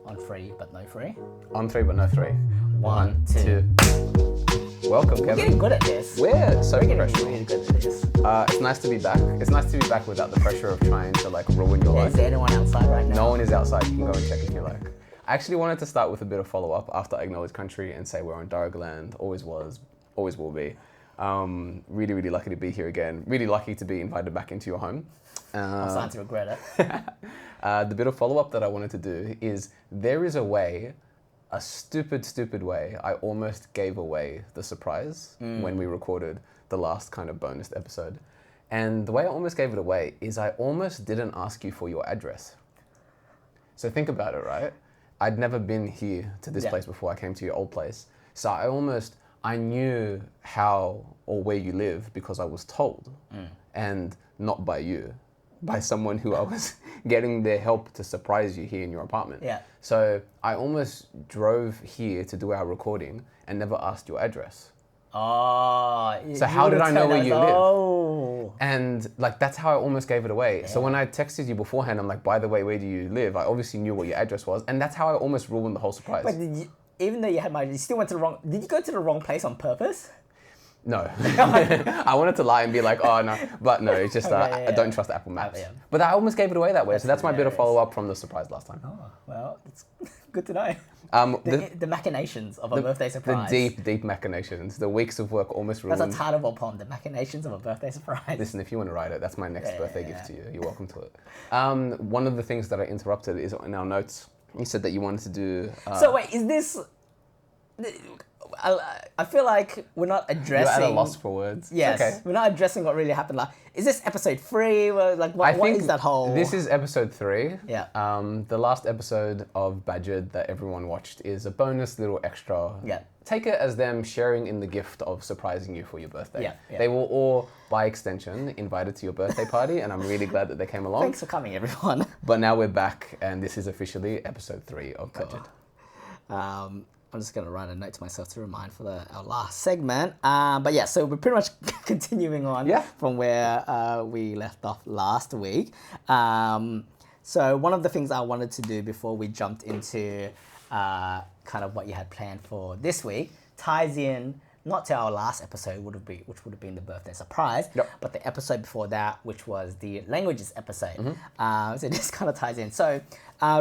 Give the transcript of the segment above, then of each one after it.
On three, but no three. On three, but no three. One, two. Welcome, Kevin. We're getting good at this. We're so We're professional. getting really good at this. It's nice to be back. It's nice to be back without the pressure of trying to like ruin your Is life. there anyone outside right now? No one is outside. You can go and check if you like. I actually wanted to start with a bit of follow-up after I acknowledge country and say we're on Darug land. Always was, always will be. Really, really lucky to be here again. Really lucky to be invited back into your home. I'm starting to regret it. The bit of follow-up that I wanted to do is there is a way, a stupid way, I almost gave away the surprise when we recorded the last kind of bonus episode. And the way I almost gave it away is I almost didn't ask you for your address. So think about it, right? I'd never been here to this place before I came to your old place. So I knew how or where you live because I was told, and not by you, by someone who I was getting their help to surprise you here in your apartment. Yeah. So I almost drove here to do our recording and never asked your address. Oh. So how did I know where you live? Oh. And like that's how I almost gave it away. So when I texted you beforehand, I'm like, by the way, where do you live? I obviously knew what your address was, and that's how I almost ruined the whole surprise. But even though you had you still went to the wrong. Did you go to the wrong place on purpose? No. I wanted to lie and be like, oh no, but no, it's just I don't trust Apple Maps. Yeah. But I almost gave it away that way, so that's my bit of follow-up from the surprise last time. Oh, well, it's good to know. The machinations of a birthday surprise. The deep machinations. The weeks of work almost ruined. That's a title of a poem, The Machinations of a Birthday Surprise. Listen, if you want to write it, that's my next birthday gift to you. You're welcome to it. One of the things that I interrupted is in our notes, you said that you wanted to do... So wait, is this... I feel like we're not addressing... You're at a loss for words. Yes, okay. We're not addressing what really happened. Like, is this episode 3? Like, what is that whole... This is episode 3. Yeah. The last episode of Badgered that everyone watched is a bonus little extra. Yeah. Take it as them sharing in the gift of surprising you for your birthday. Yeah. They were all, by extension, invited to your birthday party, and I'm really glad that they came along. Thanks for coming, everyone. But now we're back, and this is officially episode 3 of Badgered. I'm just going to write a note to myself to remind for our last segment. But yeah, so we're pretty much continuing on from where we left off last week. So one of the things I wanted to do before we jumped into kind of what you had planned for this week ties in not to our last episode, which would have been the birthday surprise, but the episode before that, which was the languages episode. So this kind of ties in. So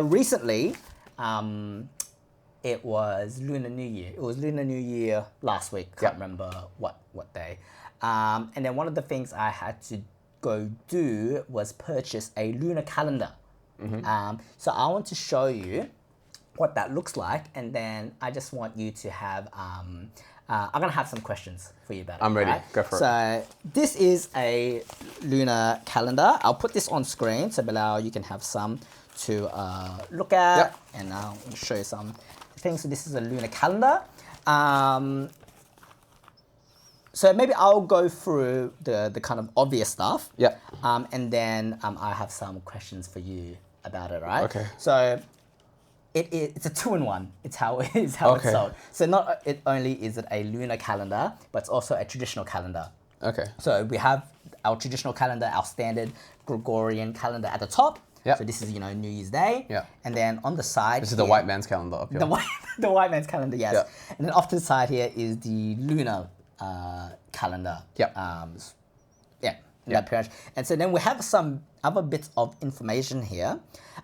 recently, it was Lunar New Year. It was Lunar New Year last week. Can't remember what day. And then one of the things I had to go do was purchase a lunar calendar. So I want to show you what that looks like, and then I just want you to have. I'm gonna have some questions for you about it. I'm ready. Right? Go for it. So this is a lunar calendar. I'll put this on screen so Bilal, you can have some to look at, and I'll show you some things. So this is a lunar calendar. So maybe I'll go through the kind of obvious stuff. And then I have some questions for you about it, right? Okay. So it's a 2-in-1. It's how it's sold. So not only is it a lunar calendar, but it's also a traditional calendar. Okay. So we have our traditional calendar, our standard Gregorian calendar at the top. So this is, New Year's Day. And then on the side, this is the white man's calendar up here. The white man's calendar, yes. And then off to the side here is the lunar calendar. That pretty much. And so then we have some other bits of information here.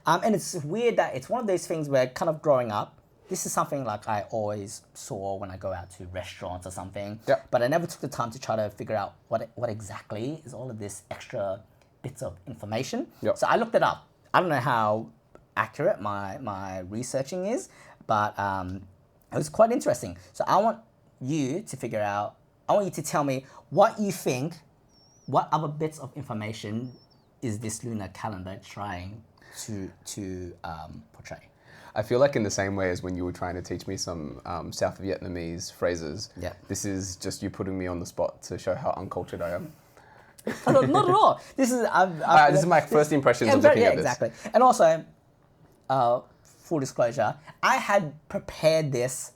And it's weird that it's one of those things where kind of growing up, this is something like I always saw when I go out to restaurants or something. But I never took the time to try to figure out what exactly is all of this extra bits of information. So I looked it up. I don't know how accurate my researching is, but it was quite interesting. So I want you to tell me what you think, what other bits of information is this lunar calendar trying to portray? I feel like in the same way as when you were trying to teach me some South Vietnamese phrases, this is just you putting me on the spot to show how uncultured I am. Not at all. This is my first impressions of looking at this. Exactly. And also, full disclosure, I had prepared this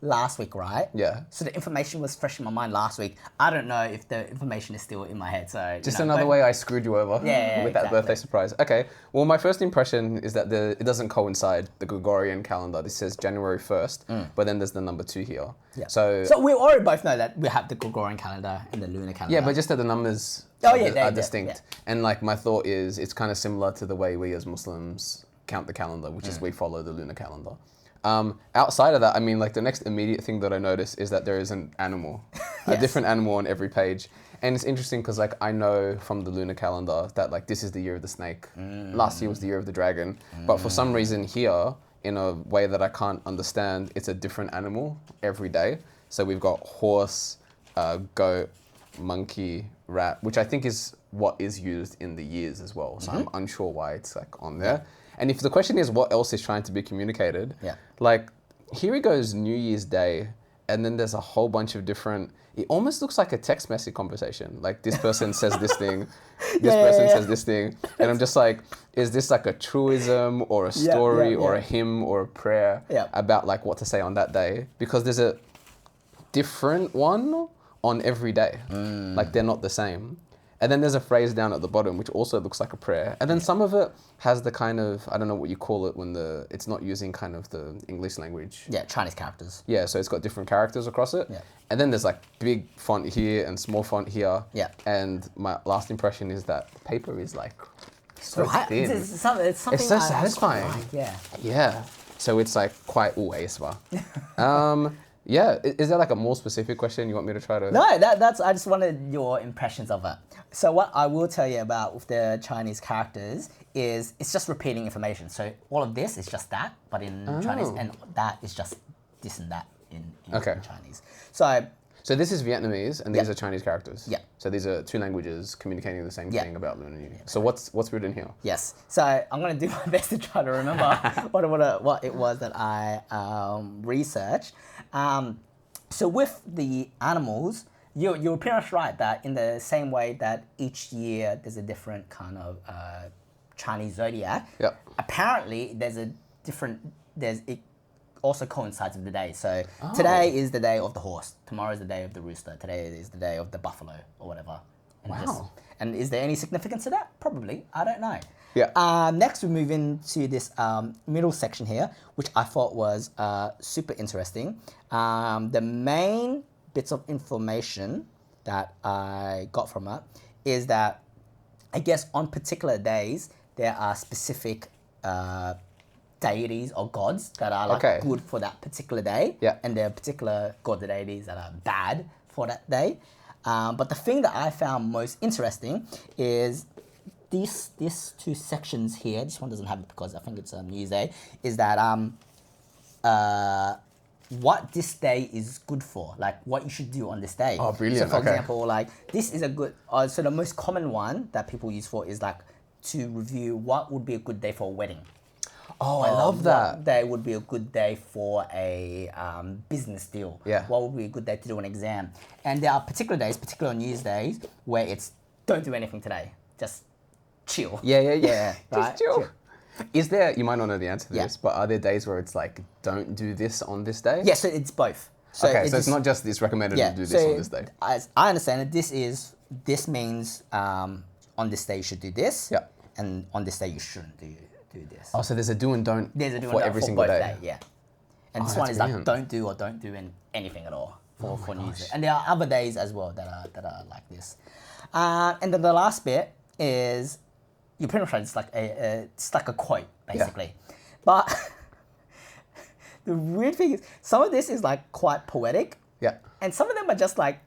last week, right? Yeah. So the information was fresh in my mind last week. I don't know if the information is still in my head. So Just another way I screwed you over Yeah, with that exactly. birthday surprise. Okay. Well, my first impression is that it doesn't coincide. The Gregorian calendar. This says January 1st, but then there's the number 2 here. Yeah. So we already both know that we have the Gregorian calendar and the lunar calendar. yeah, but just that the numbers are distinct. And like my thought is, it's kind of similar to the way we as Muslims count the calendar, which is we follow the lunar calendar. Outside of that, I mean, like the next immediate thing that I notice is that there is an animal, a different animal on every page. And it's interesting because like I know from the lunar calendar that like this is the year of the snake. Last year was the year of the dragon. But for some reason here, in a way that I can't understand, it's a different animal every day. So we've got horse, goat, monkey, rat, which I think is what is used in the years as well. So I'm unsure why it's like on there. And if the question is what else is trying to be communicated, like here it goes New Year's Day, and then there's a whole bunch of different, it almost looks like a text message conversation. Like this person says this thing, this person says this thing. And I'm just like, is this like a truism or a story or a hymn or a prayer about like what to say on that day? Because there's a different one on every day. Like they're not the same. And then there's a phrase down at the bottom which also looks like a prayer. And then some of it has the kind of, I don't know what you call it when it's not using kind of the English language. Yeah, Chinese characters. Yeah, so it's got different characters across it. Yeah. And then there's like big font here and small font here. Yeah. And my last impression is that paper is like so Right. thin. It's something It's so I quite satisfying. like, yeah. Yeah. So it's like quite uesba. Yeah, is there like a more specific question you want me to try to? No, that's. I just wanted your impressions of it. So what I will tell you about with the Chinese characters is it's just repeating information. So all of this is just that, but in Chinese, and that is just this and that in Chinese. So this is Vietnamese, and these are Chinese characters. Yeah. So these are two languages communicating the same thing about Lunar New Year. So what's written here? Yes. So I'm gonna do my best to try to remember what it was that I researched. So with the animals, you're pretty much right that in the same way that each year there's a different kind of Chinese zodiac. Yeah. Apparently it also coincides with the day. So today is the day of the horse. Tomorrow is the day of the rooster. Today is the day of the buffalo or whatever. And and is there any significance to that? Probably. I don't know. Yeah. Next, we move into this middle section here, which I thought was super interesting. The main bits of information that I got from it is that I guess on particular days, there are specific deities or gods that are like good for that particular day. Yeah. And there are particular god deities that are bad for that day. But the thing that I found most interesting is these two sections here. This one doesn't have it because I think it's New Year's Day. Is that what this day is good for, like what you should do on this day. Oh, brilliant. So for example, like this is a good, so the most common one that people use for is like to review what would be a good day for a wedding. Oh, I love that. What day would be a good day for a business deal? Yeah. What would be a good day to do an exam? And there are particular days, particular New Year's days, where it's don't do anything today. Just chill. Yeah. Right? Just chill. Is there, you might not know the answer to this, but are there days where it's like, don't do this on this day? Yeah, so it's both. So it's not just it's recommended to do this on this day. As I understand it, this means on this day you should do this, and on this day you shouldn't do this. Oh, so there's a do and don't for every single both day. Yeah. And this one is like don't do anything at all for New Year's Day. And there are other days as well that are like this. And then the last bit is you pretty much it's like a quote basically. But the weird thing is some of this is like quite poetic. Yeah. And some of them are just like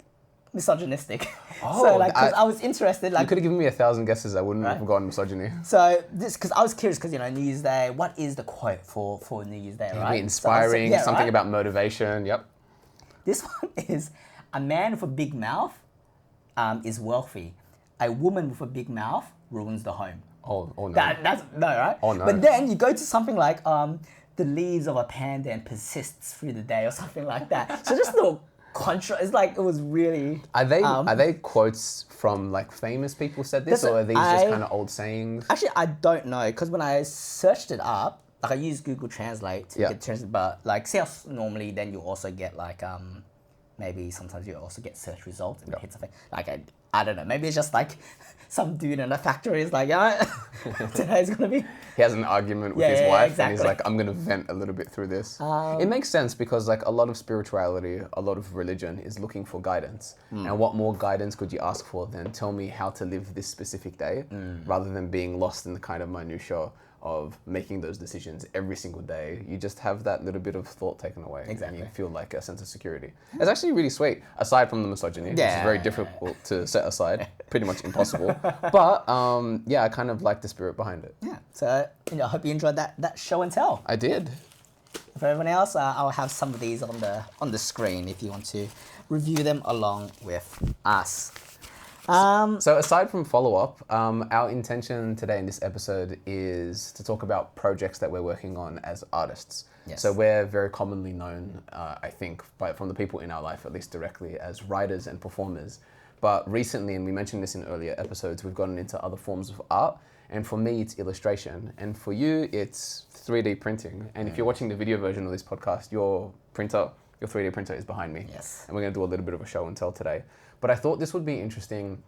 misogynistic. Oh, so like, because I was interested, like you could have given me 1,000 guesses, I wouldn't have gotten misogyny. So this, because I was curious, because New Year's Day, what is the quote for New Year's Day, right? Inspiring, something about motivation. Yep. This one is a man with a big mouth is wealthy. A woman with a big mouth ruins the home. Oh no. That's no, right? Oh no. But then you go to something like the leaves of a pandan persists through the day or something like that. So just a little it's like it was really. Are they quotes from like famous people said this, or are these just kind of old sayings? Actually, I don't know because when I searched it up, like I use Google Translate to Yeah. get translate, but like see how normally then you also get like maybe sometimes you also get search results and it hits something like I don't know, maybe it's just like some dude in a factory is like, yeah, today's gonna be. He has an argument with Yeah, his yeah, wife, exactly. and he's like, "I'm gonna vent a little bit through this." It makes sense because like a lot of spirituality, a lot of religion is looking for guidance, and what more guidance could you ask for than tell me how to live this specific day, rather than being lost in the kind of minutiae of making those decisions every single day. You just have that little bit of thought taken away, Exactly. and you feel like a sense of security. It's actually really sweet, aside from the misogyny, which is very difficult to set aside, pretty much impossible. But yeah, I kind of like the spirit behind it. Yeah. So I hope you enjoyed that show and tell. I did. For everyone else, I'll have some of these on the screen if you want to review them along with us. So aside from follow-up, our intention today in this episode is to talk about projects that we're working on as artists. Yes. So we're very commonly known, I think, from the people in our life, at least directly, as writers and performers. But recently, and we mentioned this in earlier episodes, we've gotten into other forms of art. And for me, it's illustration. And for you, it's 3D printing. And if you're watching the video version of this podcast, your 3D printer is behind me. Yes. And we're going to do a little bit of a show and tell today. But I thought this would be interesting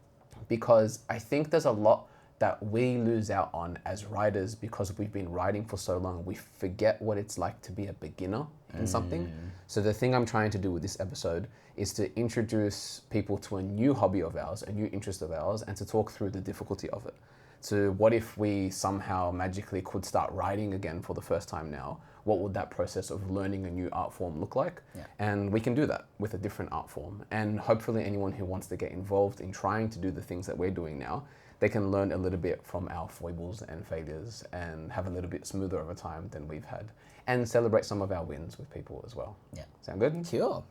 because I think there's a lot that we lose out on as writers because we've been writing for so long. We forget what it's like to be a beginner in something. So the thing I'm trying to do with this episode is to introduce people to a new hobby of ours, a new interest of ours, and to talk through the difficulty of it. So what if we somehow magically could start writing again for the first time now? What would that process of learning a new art form look like? Yeah. And we can do that with a different art form. And hopefully anyone who wants to get involved in trying to do the things that we're doing now, they can learn a little bit from our foibles and failures and have a little bit smoother of a time than we've had. And celebrate some of our wins with people as well. Yeah. Sound good? Cool.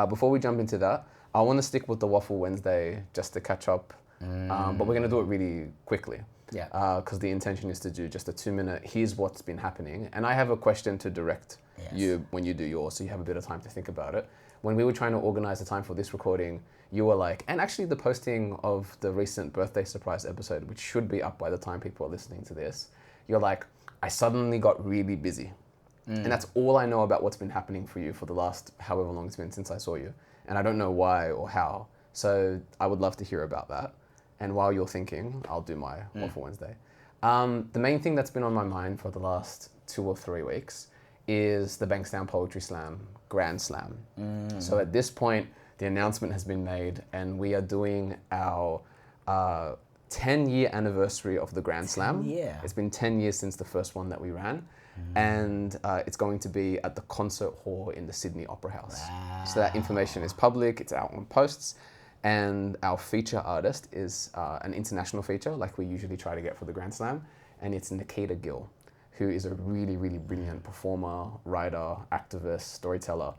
Before we jump into that, I want to stick with the Waffle Wednesday just to catch up. But we're going to do it really quickly. Yeah. Because the intention is to do just a 2-minute, here's what's been happening. And I have a question to direct you when you do yours, so you have a bit of time to think about it. When we were trying to organize the time for this recording, you were like, and actually the posting of the recent birthday surprise episode, which should be up by the time people are listening to this, you're like, I suddenly got really busy. And that's all I know about what's been happening for you for the last however long it's been since I saw you. And I don't know why or how. So I would love to hear about that. And while you're thinking, I'll do my Waffle Wednesday. The main thing that's been on my mind for the last 2 or 3 weeks is the Bankstown Poetry Slam Grand Slam. So at this point, the announcement has been made and we are doing our 10-year anniversary of the Grand Slam. Yeah. It's been 10 years since the first one that we ran. And it's going to be at the concert hall in the Sydney Opera House. Wow. So that information is public, it's out on posts. And our feature artist is an international feature, like we usually try to get for the Grand Slam. And it's Nikita Gill, who is a really, really brilliant performer, writer, activist, storyteller.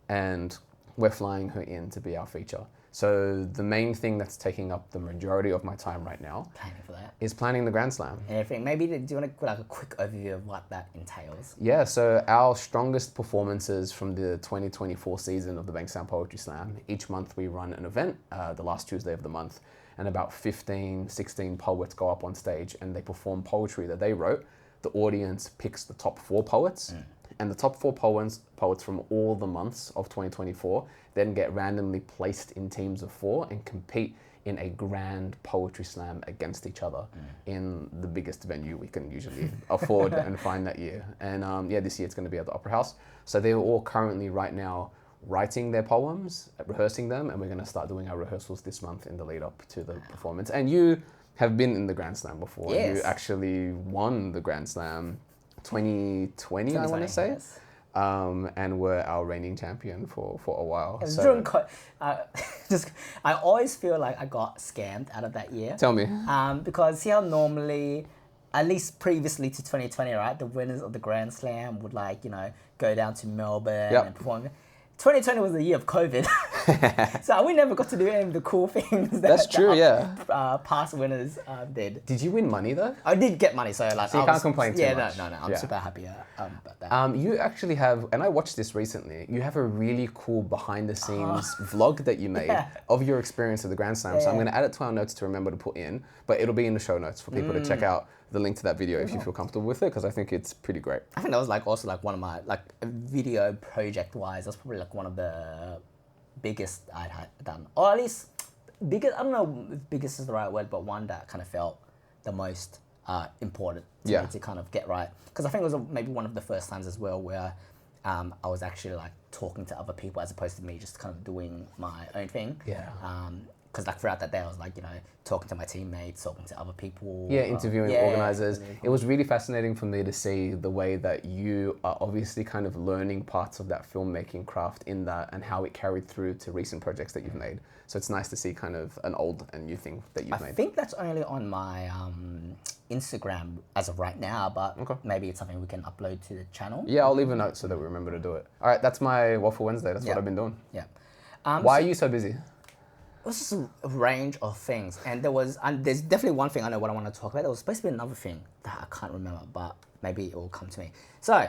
And we're flying her in to be our feature. So the main thing that's taking up the majority of my time right now Planning for that. is planning the Grand Slam. And everything. Maybe do you want to give like a quick overview of what that entails? Yeah, so our strongest performances from the 2024 season of the Bankstown Poetry Slam, each month we run an event, the last Tuesday of the month, and about 15, 16 poets go up on stage and they perform poetry that they wrote. The audience picks the top 4 poets, and the top 4 poets from all the months of 2024 then get randomly placed in teams of 4 and compete in a grand poetry slam against each other in the biggest venue we can usually afford and find that year. And yeah, this year it's going to be at the Opera House. So they're all currently right now writing their poems, rehearsing them, and we're going to start doing our rehearsals this month in the lead up to the performance. And you have been in the Grand Slam before. Yes. You actually won the Grand Slam 2020, I want to say. Yes. And were our reigning champion for a while. It was So during I always feel like I got scammed out of that year. tell me. Because see how normally, at least previously to 2020, right, the winners of the Grand Slam would go down to Melbourne Yep. and perform. 2020 was the year of COVID, so we never got to do any of the cool things that That's true, past winners did. Did you win money though? I did get money, so like So you I can't was- complain too yeah, much. no. I'm Yeah. super happy about that. You actually have, and I watched this recently, you have a really cool behind the scenes vlog that you made Yeah. of your experience at the Grand Slam. So I'm Yeah. going to add it to our notes to remember to put in, but it'll be in the show notes for people to check out the link to that video if you feel comfortable with it, because I think it's pretty great. I think that was like also like one of my like video project wise. That's probably like one of the biggest I'd had done, or at least biggest. I don't know if biggest is the right word, but one that kind of felt the most important to me to kind of get right. Because I think it was maybe one of the first times as well where I was actually like talking to other people as opposed to me just kind of doing my own thing. Yeah. Because like throughout that day, I was like, you know, talking to my teammates, talking to other people. Yeah, interviewing organizers. It was really fascinating for me to see the way that you are obviously kind of learning parts of that filmmaking craft in that and how it carried through to recent projects that you've made. So it's nice to see kind of an old and new thing that you've made. I think that's only on my Instagram as of right now, but maybe it's something we can upload to the channel. Yeah, I'll leave a note so that we remember to do it. All right, that's my Waffle Wednesday. That's what I've been doing. Yeah. Why are you so busy? It was just a range of things, and there's definitely one thing I know what I want to talk about. There was supposed to be another thing that I can't remember, but maybe it will come to me. So,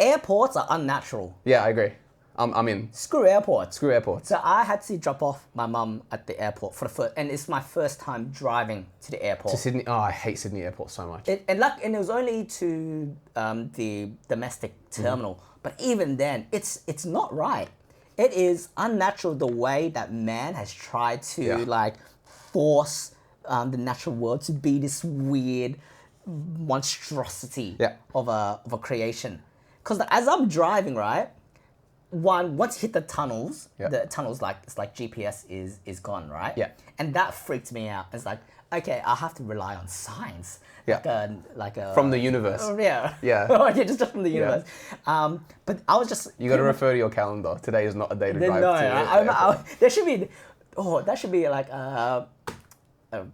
airports are unnatural. Yeah, I agree. I'm in. Screw airports. Screw airports. So I had to drop off my mum at the airport for the first, and it's my first time driving to the airport. To Sydney. Oh, I hate Sydney Airport so much. And it was only to the domestic terminal, but even then, it's not right. It is unnatural the way that man has tried to like force the natural world to be this weird monstrosity of a creation. Because as I'm driving, right, once you hit the tunnels, the tunnels it's like GPS is gone, right? Yeah. And that freaked me out. It's like, okay, I have to rely on science. Yeah. Like a from the universe. Yeah. Yeah. just from the universe. But I was just. You got to refer to your calendar. Today is not a day to drive to the airport. There should be. Oh, that should be like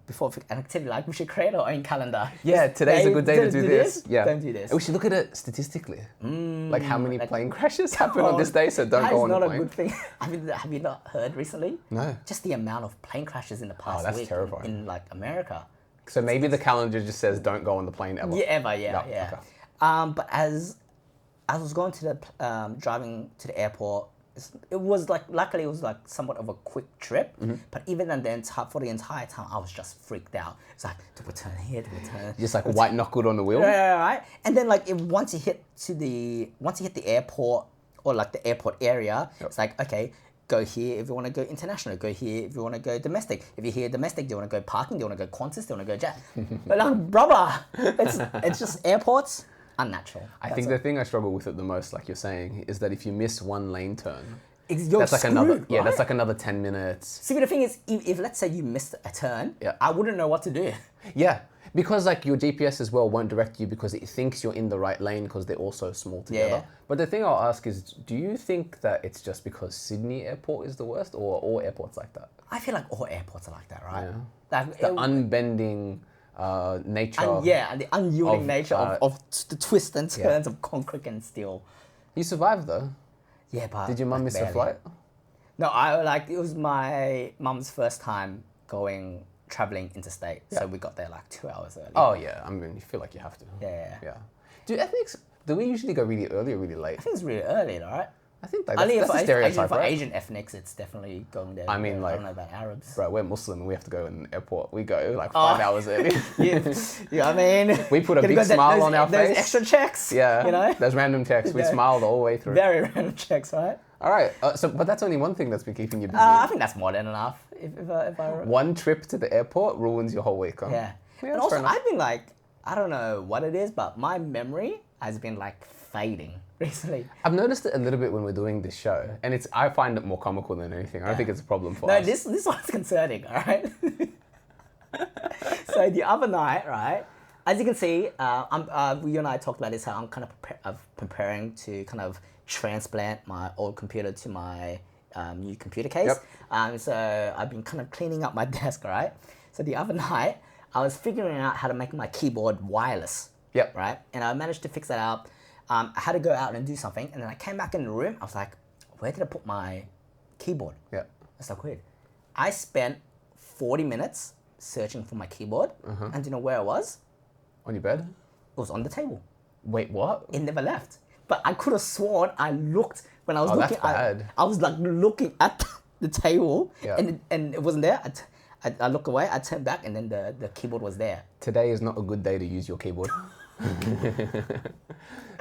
before an activity. Like we should create our own calendar. Yeah, today's a good day to do this. Yeah. Don't do this. We should look at it statistically. Like how many plane crashes happen on this day, so don't go on the plane. That is not a good thing. Have you not heard recently? No. Just the amount of plane crashes in the past that's week terrifying. in like America. So maybe the calendar just says don't go on the plane ever. Yeah, ever, yeah. Okay. But as I was going to the driving to the airport, it was like luckily it was like somewhat of a quick trip. But even then, for the entire time, I was just freaked out. It's like, do we turn here? Do we turn? Just like white knuckled on the wheel. Right. And then like once you hit the airport or like the airport area, it's like okay. Go here if you want to go international. Go here if you want to go domestic. If you're here domestic, do you want to go parking? Do you want to go Qantas? Do you want to go jet? But like, brother, it's just airports, unnatural. I think the thing I struggle with it the most, like you're saying, is that if you miss one lane turn, you're that's like screwed, another right? that's like another 10 minutes. See, but the thing is, if let's say you missed a turn, I wouldn't know what to do. Yeah. Because like your GPS as well won't direct you because it thinks you're in the right lane because they're all so small together. Yeah. But the thing I'll ask is, do you think that it's just because Sydney Airport is the worst or all airports like that? I feel like all airports are like that, right? Yeah. Like, The unbending nature. And the unyielding nature of the twists and turns of concrete and steel. You survived though. Yeah, but Did your mum miss a flight? No, it was my mum's first time traveling interstate, so we got there like 2 hours early. Oh yeah, I mean, you feel like you have to. Yeah. Do we usually go really early or really late? I think it's really early, right? I think that's a stereotype, for right? Asian ethnics, it's definitely going there. I mean, like, I don't know about Arabs. Bro, we're Muslim and we have to go in the airport. We go like 5 hours early. I mean, we put a big smile on our face. Those extra checks. Yeah, you know, those random checks. We smiled all the way through. Very random checks, right? All right, but that's only one thing that's been keeping you busy. I think that's more than enough. If I one trip to the airport ruins your whole week, huh? Yeah. And also, I've been like, I don't know what it is, but my memory has been like fading recently. I've noticed it a little bit when we're doing this show, and I find it more comical than anything. I don't think it's a problem for us. No, this one's concerning, all right? So the other night, right, as you can see, you and I talked about this, how I'm kind of preparing to kind of transplant my old computer to my new computer case. So I've been kind of cleaning up my desk, right? So the other night, I was figuring out how to make my keyboard wireless. Right? And I managed to fix that out. I had to go out and do something, and then I came back in the room. I was like, where did I put my keyboard? That's so weird. I spent 40 minutes searching for my keyboard, and do you know where it was? On your bed? It was on the table. Wait, what? It never left. But I could have sworn I looked when I was looking. That's bad. I was like looking at the table, and it wasn't there. I look away, I turn back, and then the keyboard was there. Today is not a good day to use your keyboard.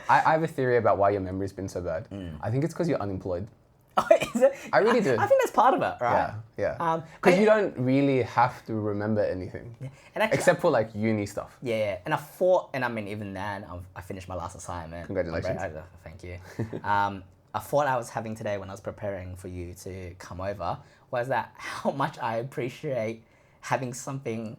I have a theory about why your memory's been so bad. I think it's because you're unemployed. I really do. I think that's part of it, right? Yeah. Because you don't really have to remember anything. Yeah. And actually, except for like uni stuff. Yeah. And I thought, and I mean, even then, I finished my last assignment. Congratulations. Thank you. I thought I was having today when I was preparing for you to come over was that how much I appreciate having something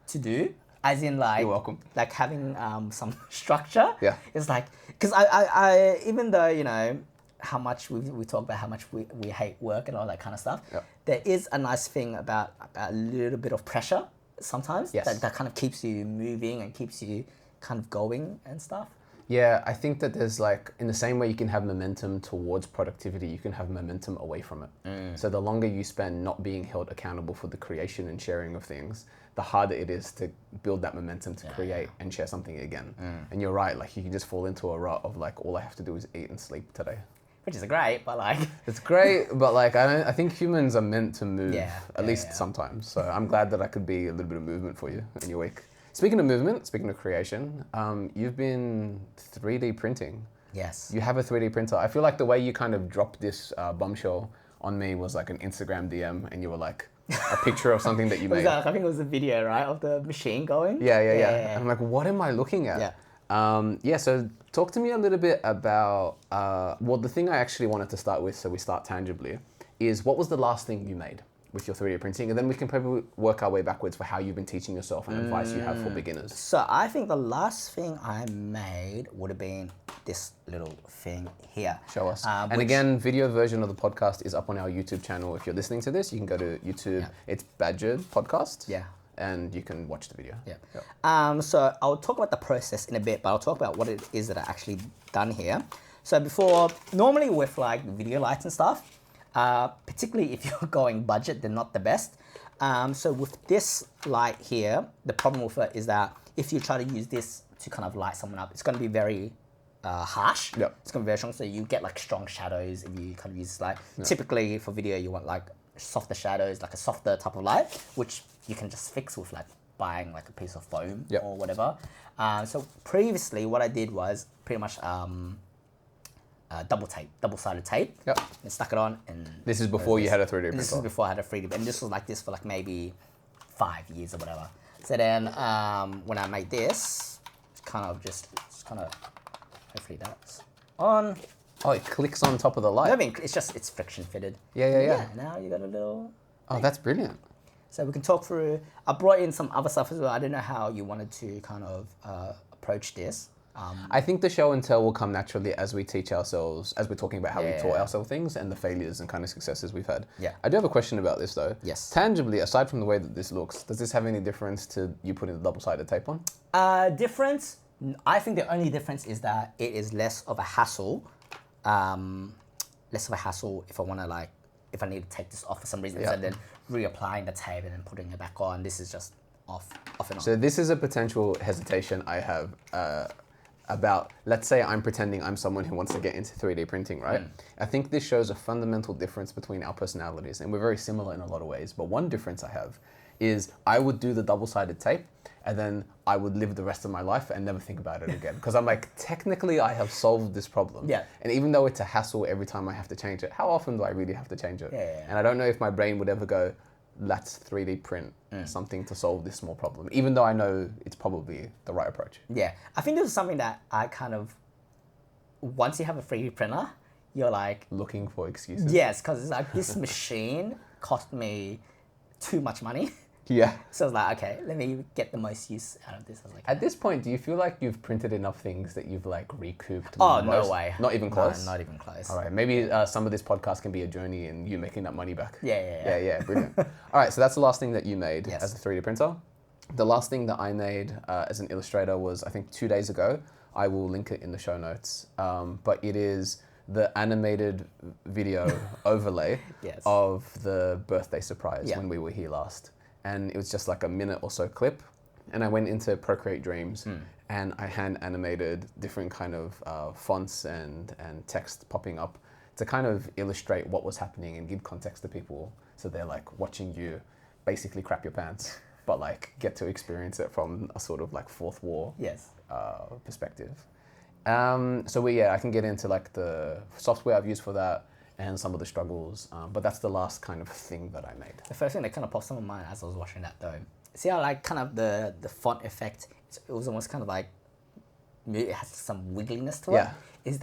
to do. As in, like, you're welcome. Like having some structure. Yeah. It's like, because I even though, you know, how much we talk about how much we hate work and all that kind of stuff, there is a nice thing about a little bit of pressure sometimes that kind of keeps you moving and keeps you kind of going and stuff. Yeah, I think that there's like, in the same way you can have momentum towards productivity, you can have momentum away from it. So the longer you spend not being held accountable for the creation and sharing of things, the harder it is to build that momentum to create and share something again. And you're right, like you can just fall into a rut of like, all I have to do is eat and sleep today. Which is great, but like... It's great, but like, I think humans are meant to move, at least sometimes. So I'm glad that I could be a little bit of movement for you in your week. Speaking of movement, speaking of creation, you've been 3D printing. Yes. You have a 3D printer. I feel like the way you kind of dropped this bombshell on me was like an Instagram DM, and you were like a picture of something that you made. I think it was a video, right, of the machine going? Yeah. And I'm like, what am I looking at? So talk to me a little bit about, well, the thing I actually wanted to start with, so we start tangibly, is what was the last thing you made with your 3D printing? And then we can probably work our way backwards for how you've been teaching yourself and advice you have for beginners. So I think the last thing I made would have been this little thing here. Show us. And again, video version of the podcast is up on our YouTube channel. If you're listening to this, you can go to YouTube. It's Badgered Podcast. Yeah. And you can watch the video. Yeah. So I'll talk about the process in a bit, but I'll talk about what it is that I actually done here. So before, normally with like video lights and stuff, particularly if you're going budget, they're not the best. So with this light here, the problem with it is that if you try to use this to kind of light someone up, it's going to be very harsh. It's going to be very strong, so you get like strong shadows if you kind of use this light. Typically for video, you want like softer shadows, like a softer type of light, which you can just fix with like buying like a piece of foam or whatever. So previously what I did was pretty much double-sided tape, and stuck it on. And this is before you had a 3D printer. This is before I had a 3D, and this was like this for like maybe 5 years or whatever. So then when I made this, hopefully that's on. Oh, it clicks on top of the light. I mean, it's friction fitted. Yeah. Now you got a little. Oh, that's brilliant. So we can talk through. I brought in some other stuff as well. I don't know how you wanted to kind of approach this. I think the show and tell will come naturally as we teach ourselves, as we're talking about how we taught ourselves things and the failures and kind of successes we've had. I do have a question about this though. Yes. Tangibly, aside from the way that this looks, does this have any difference to you putting the double-sided tape on? Difference? I think the only difference is that it is less of a hassle. If I want to like, if I need to take this off for some reason, instead then reapplying the tape and then putting it back on. This is just off and on. So this is a potential hesitation I have about, let's say I'm pretending I'm someone who wants to get into 3D printing, right? I think this shows a fundamental difference between our personalities, and we're very similar in a lot of ways, but one difference I have is I would do the double-sided tape and then I would live the rest of my life and never think about it again. Because I'm like, technically I have solved this problem. And even though it's a hassle every time I have to change it, how often do I really have to change it? And I don't know if my brain would ever go, let's 3D print something to solve this small problem, even though I know it's probably the right approach. I think this is something that I kind of, once you have a 3D printer, you're like... looking for excuses. Yes, because it's like this machine cost me too much money. So I was like, okay, let me get the most use out of this. I was like, at this point, do you feel like you've printed enough things that you've like recouped? Oh, no way. Not even close? No, not even close. All right, maybe some of this podcast can be a journey in you making that money back. Yeah, brilliant. All right, so that's the last thing that you made as a 3D printer. The last thing that I made as an illustrator was, I think 2 days ago. I will link it in the show notes. But it is the animated video overlay of the birthday surprise when we were here last. And it was just like a minute or so clip. And I went into Procreate Dreams and I hand animated different kind of fonts and text popping up to kind of illustrate what was happening and give context to people. So they're like watching you basically crap your pants, but like get to experience it from a sort of like fourth wall Yes. perspective. I can get into like the software I've used for that and some of the struggles, but that's the last kind of thing that I made. The first thing that kind of popped in my mind as I was watching that though, see how like kind of the font effect, it was almost kind of like, it has some wiggliness to it. Yeah. Is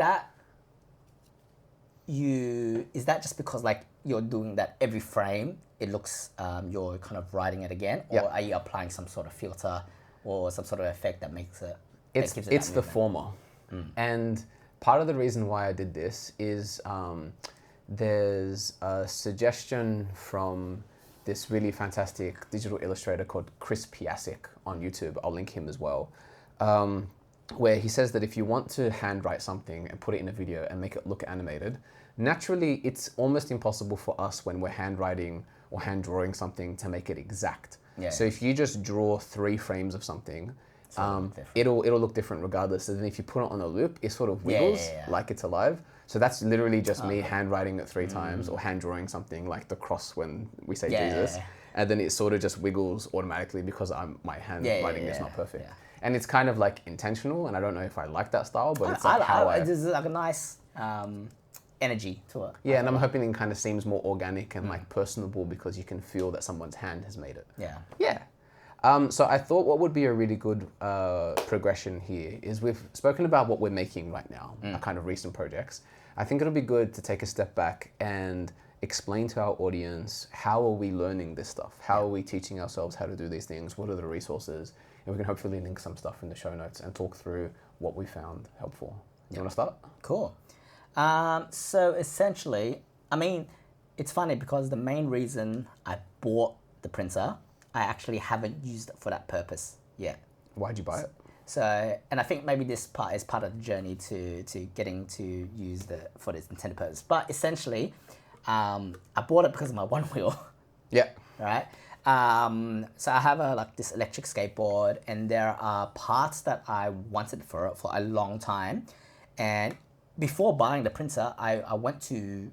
that just because like you're doing that every frame, it looks, you're kind of writing it again, or Yeah. are you applying some sort of filter or some sort of effect that makes it, It's that gives it that the movement? former, and part of the reason why I did this is there's a suggestion from this really fantastic digital illustrator called Chris Piasek on YouTube. I'll link him as well. Where he says that if you want to handwrite something and put it in a video and make it look animated, naturally it's almost impossible for us when we're handwriting or hand drawing something to make it exact. Yeah. So if you just draw 3 frames of something, it'll look different regardless. And then if you put it on a loop, it sort of wiggles like it's alive. So that's literally just me handwriting it 3 times or hand drawing something like the cross when we say Jesus. And then it sort of just wiggles automatically because my handwriting is not perfect. Yeah. And it's kind of like intentional, and I don't know if I like that style, but it's like how there's like a nice energy to it. Yeah, and I'm hoping it kind of seems more organic and like personable because you can feel that someone's hand has made it. Yeah. Yeah. So I thought what would be a really good progression here is we've spoken about what we're making right now, our kind of recent projects. I think it'll be good to take a step back and explain to our audience, how are we learning this stuff? How are we teaching ourselves how to do these things? What are the resources? And we can hopefully link some stuff in the show notes and talk through what we found helpful. You want to start? Cool. So essentially, I mean, it's funny because the main reason I bought the printer, I actually haven't used it for that purpose yet. Why'd you buy it? So, and I think maybe this part is part of the journey to getting to use for this intended purpose. But essentially, I bought it because of my one wheel. Yeah. Right. So I have this electric skateboard, and there are parts that I wanted for it for a long time. And before buying the printer, I went to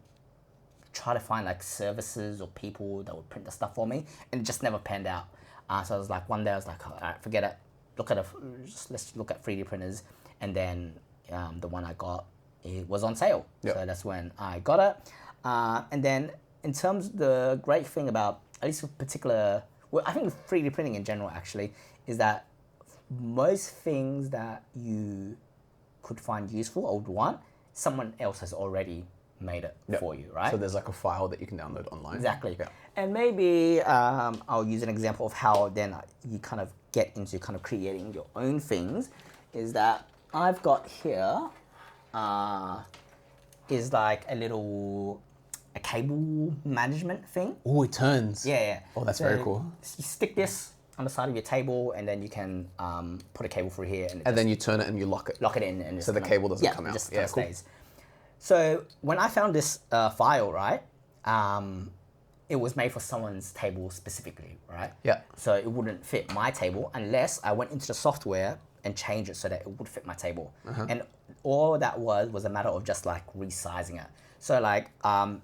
try to find like services or people that would print the stuff for me, and it just never panned out. So I was like, one day I was like, all right, forget it. Let's look at 3D printers. And then the one I got, it was on sale. Yep. So that's when I got it. And then in terms of the great thing about, at least with particular, well, I think with 3D printing in general actually, is that most things that you could find useful or would want, someone else has already made it for you, right? So there's like a file that you can download online. Exactly. Yeah. And maybe I'll use an example of how then you kind of get into kind of creating your own things, is that I've got here is like a cable management thing. Oh, it turns. Yeah. Oh, that's very cool. You stick this on the side of your table, and then you can put a cable through here, and then you turn it and you lock it. Lock it in, and so the cable doesn't come out. Just Yeah, cool. stays. So when I found this file, right, it was made for someone's table specifically, right? Yeah. So it wouldn't fit my table unless I went into the software and changed it so that it would fit my table. And all that was a matter of just like resizing it. So like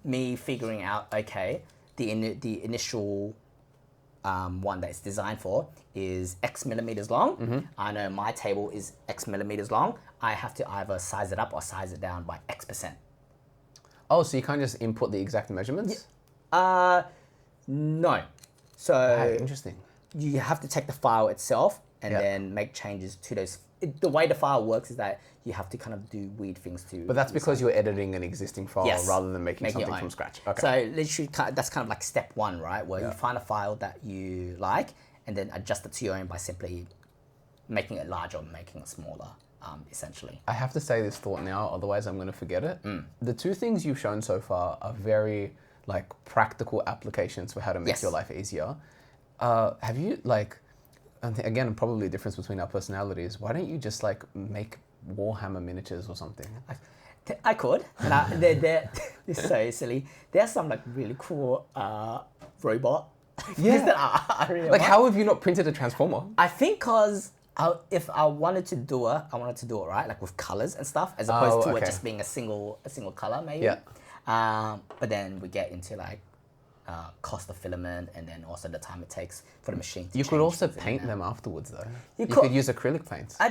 me figuring out, okay, the initial one that it's designed for is X millimeters long. I know my table is X millimeters long. I have to either size it up or size it down by X%. Oh, so you can't just input the exact measurements? No. So Interesting. you have to take the file itself and then make changes to those. The way the file works is that you have to kind of do weird things to. But that's because you're editing an existing file rather than making something your from own. scratch. Okay. So literally, that's kind of like step one, right? Where you find a file that you like and then adjust it to your own by simply making it larger or making it smaller, essentially. I have to say this thought now, otherwise I'm going to forget it. The 2 things you've shown so far are very like practical applications for how to make your life easier. Have you like, again, probably a difference between our personalities, why don't you just like make Warhammer miniatures or something? I could. And they're so silly. There's some like really cool robot. Yeah. that I really Like want. how have you not printed a transformer? I think because if I wanted to do it, right, like with colors and stuff, as opposed to it just being a single color, maybe. Yeah. But then we get into like cost of filament, and then also the time it takes for the machine to You could change also things in paint and out. them afterwards, though. You You could. could use acrylic paints. I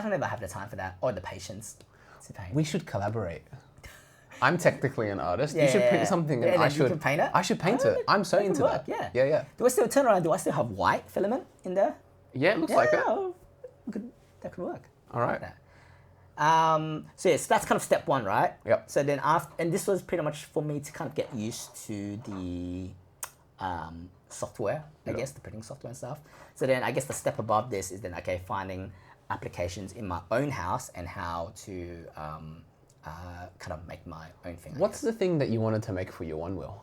don't ever have the time for that or the patience to paint. We should collaborate. I'm technically an artist. Yeah, You should yeah, print yeah. something, Yeah, and I then you should can paint it? I should paint Oh, it. I'm so that could into work, that. yeah. Yeah. Do I still turn around? Do I still have white filament in there? Yeah, it looks like it. That could work. All right. Like that. So yes, that's kind of step one, right? Yep. So then after, and this was pretty much for me to kind of get used to the software, I guess, the printing software and stuff. So then I guess the step above this is then, okay, finding applications in my own house and how to kind of make my own thing. What's the thing that you wanted to make for your one wheel?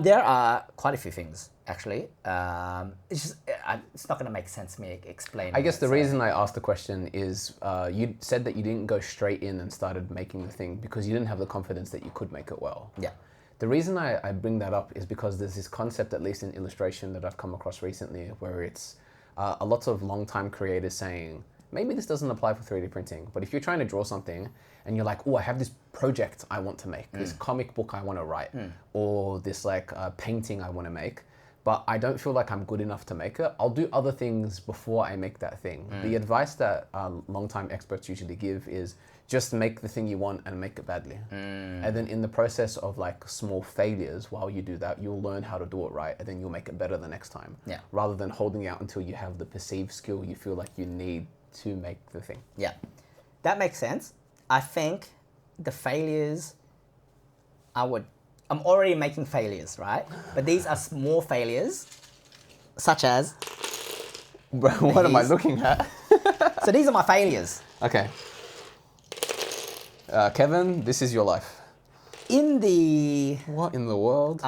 There are quite a few things, actually. It's just, it's not going to make sense to me explaining. I guess it, the so- reason I asked the question is you said that you didn't go straight in and started making the thing because you didn't have the confidence that you could make it well. Yeah. The reason I bring that up is because there's this concept, at least in illustration, that I've come across recently, where it's a lot of long-time creators saying, maybe this doesn't apply for 3D printing, but if you're trying to draw something and you're like, oh, I have this project I want to make, this comic book I want to write, or this like painting I want to make, but I don't feel like I'm good enough to make it, I'll do other things before I make that thing. The advice that long-time experts usually give is just make the thing you want and make it badly. And then in the process of like small failures, while you do that, you'll learn how to do it right, and then you'll make it better the next time. Yeah. Rather than holding out until you have the perceived skill you feel like you need to make the thing. Yeah, that makes sense. I think the failures, I'm already making failures, right? But these are small failures, such as, Bro, what am I These- looking at? so these are my failures. Okay. Kevin, this is your life. In the, What in the world?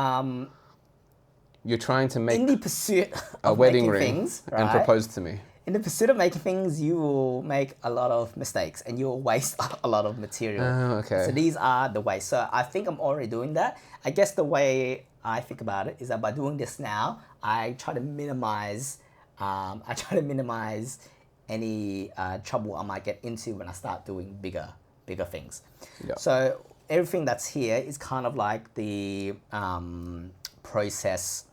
You're trying to make in the pursuit a of wedding making ring things, and right? propose to me. In the pursuit of making things, you will make a lot of mistakes and you will waste a lot of material. Oh, okay. So these are the ways. So I think I'm already doing that. I guess the way I think about it is that by doing this now, I try to minimize any trouble I might get into when I start doing bigger things. Yeah. So everything that's here is kind of like the process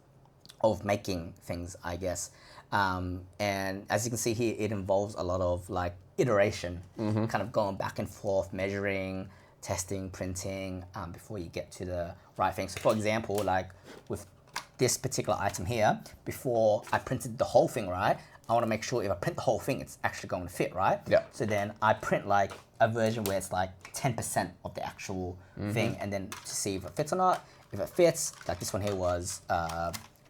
of making things, I guess. And as you can see here, it involves a lot of like iteration, kind of going back and forth, measuring, testing, printing, before you get to the right thing. So for example, like with this particular item here, before I printed the whole thing, right, I want to make sure if I print the whole thing, it's actually going to fit, right? Yeah. So then I print like a version where it's like 10% of the actual thing, and then to see if it fits or not. If it fits, like this one here was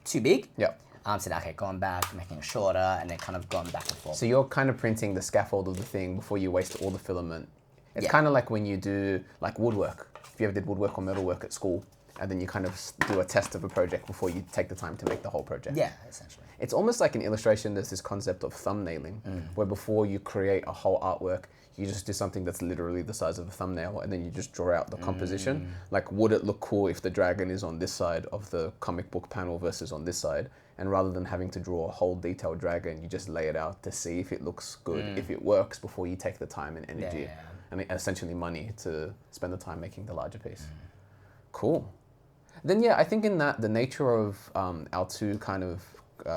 too big. Yeah. So then, okay, going back, making it shorter, and then kind of going back and forth. So you're kind of printing the scaffold of the thing before you waste all the filament. It's Yeah. kind of like when you do like woodwork. If you ever did woodwork or metalwork at school, and then you kind of do a test of a project before you take the time to make the whole project. Yeah, essentially. It's almost like in illustration, there's this concept of thumbnailing, where before you create a whole artwork, you just do something that's literally the size of a thumbnail, and then you just draw out the composition. Like, would it look cool if the dragon is on this side of the comic book panel versus on this side? And rather than having to draw a whole detailed dragon, you just lay it out to see if it looks good, if it works, before you take the time and energy Yeah. and essentially money to spend the time making the larger piece. Cool. Then yeah, I think in that the nature of our two kind of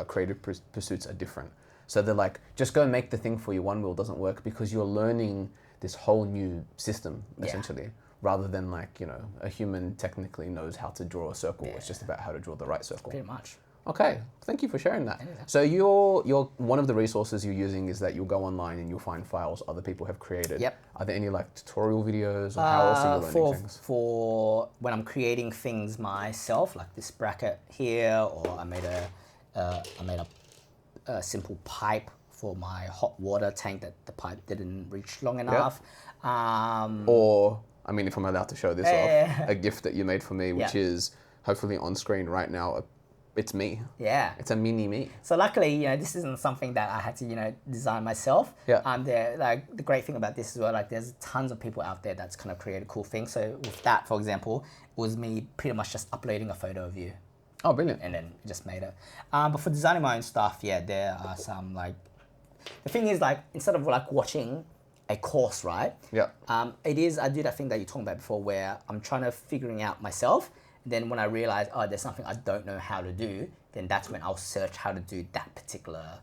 creative pursuits are different. So they're like, just go make the thing for you. One wheel doesn't work because you're learning this whole new system, essentially, rather than like, you know, a human technically knows how to draw a circle. It's just about how to draw the right circle. Pretty much. Okay, thank you for sharing that. So you're one of the resources you're using is that you'll go online and you'll find files other people have created. Yep. Are there any like tutorial videos or how else are you learning things? For when I'm creating things myself, like this bracket here, or I made a simple pipe for my hot water tank that the pipe didn't reach long enough. Or, I mean, if I'm allowed to show this Yeah. off, a gift that you made for me, which Yeah. is hopefully on screen right now. It's me. Yeah. It's a mini me. So luckily, you know, this isn't something that I had to, you know, design myself. Yeah. Like the great thing about this as well, like there's tons of people out there that's kind of created cool things. So with that, for example, it was me pretty much just uploading a photo of you Oh, brilliant. and then just made it. But for designing my own stuff, yeah, there are some like, the thing is like, instead of like watching a course, right? Yeah. I do that thing that you talked about before where I'm trying to figuring out myself. then when I realize, oh, there's something I don't know how to do, then that's when I'll search how to do that particular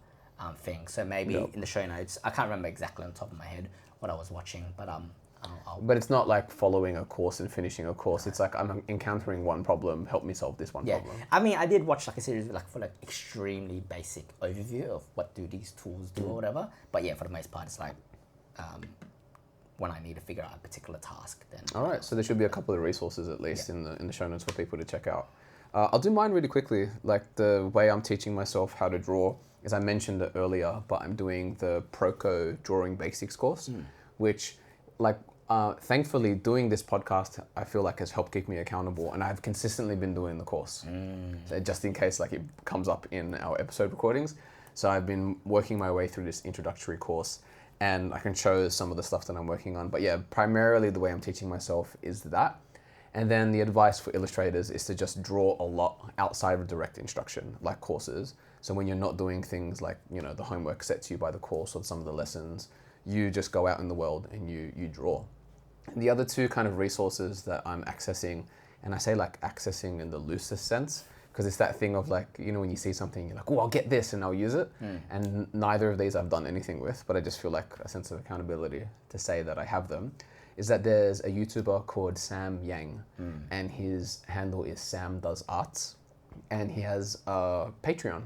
thing. So maybe Yep. in the show notes, I can't remember exactly on the top of my head what I was watching, but But it's not like following a course and finishing a course. It's like I'm encountering one problem, help me solve this one yeah. problem. I mean, I did watch like a series like for like extremely basic overview of what do these tools do or whatever. But yeah, for the most part, it's like when I need to figure out a particular task, then. All right, so there should be a couple of resources at least in the show notes for people to check out. I'll do mine really quickly. Like the way I'm teaching myself how to draw is I mentioned it earlier, but I'm doing the Proco Drawing Basics course, which like thankfully doing this podcast I feel like has helped keep me accountable, and I've consistently been doing the course. So just in case like it comes up in our episode recordings. So I've been working my way through this introductory course, and I can show some of the stuff that I'm working on. But yeah, primarily the way I'm teaching myself is that. And then the advice for illustrators is to just draw a lot outside of direct instruction, like courses. So when you're not doing things like, you know, the homework set to you by the course or some of the lessons, you just go out in the world and you draw. And the other two kind of resources that I'm accessing, and I say like accessing in the loosest sense, because it's that thing of like, you know, when you see something, you're like, oh, I'll get this and I'll use it. And neither of these I've done anything with, but I just feel like a sense of accountability to say that I have them, is that there's a YouTuber called Sam Yang, and his handle is Sam Does Arts, and he has a Patreon.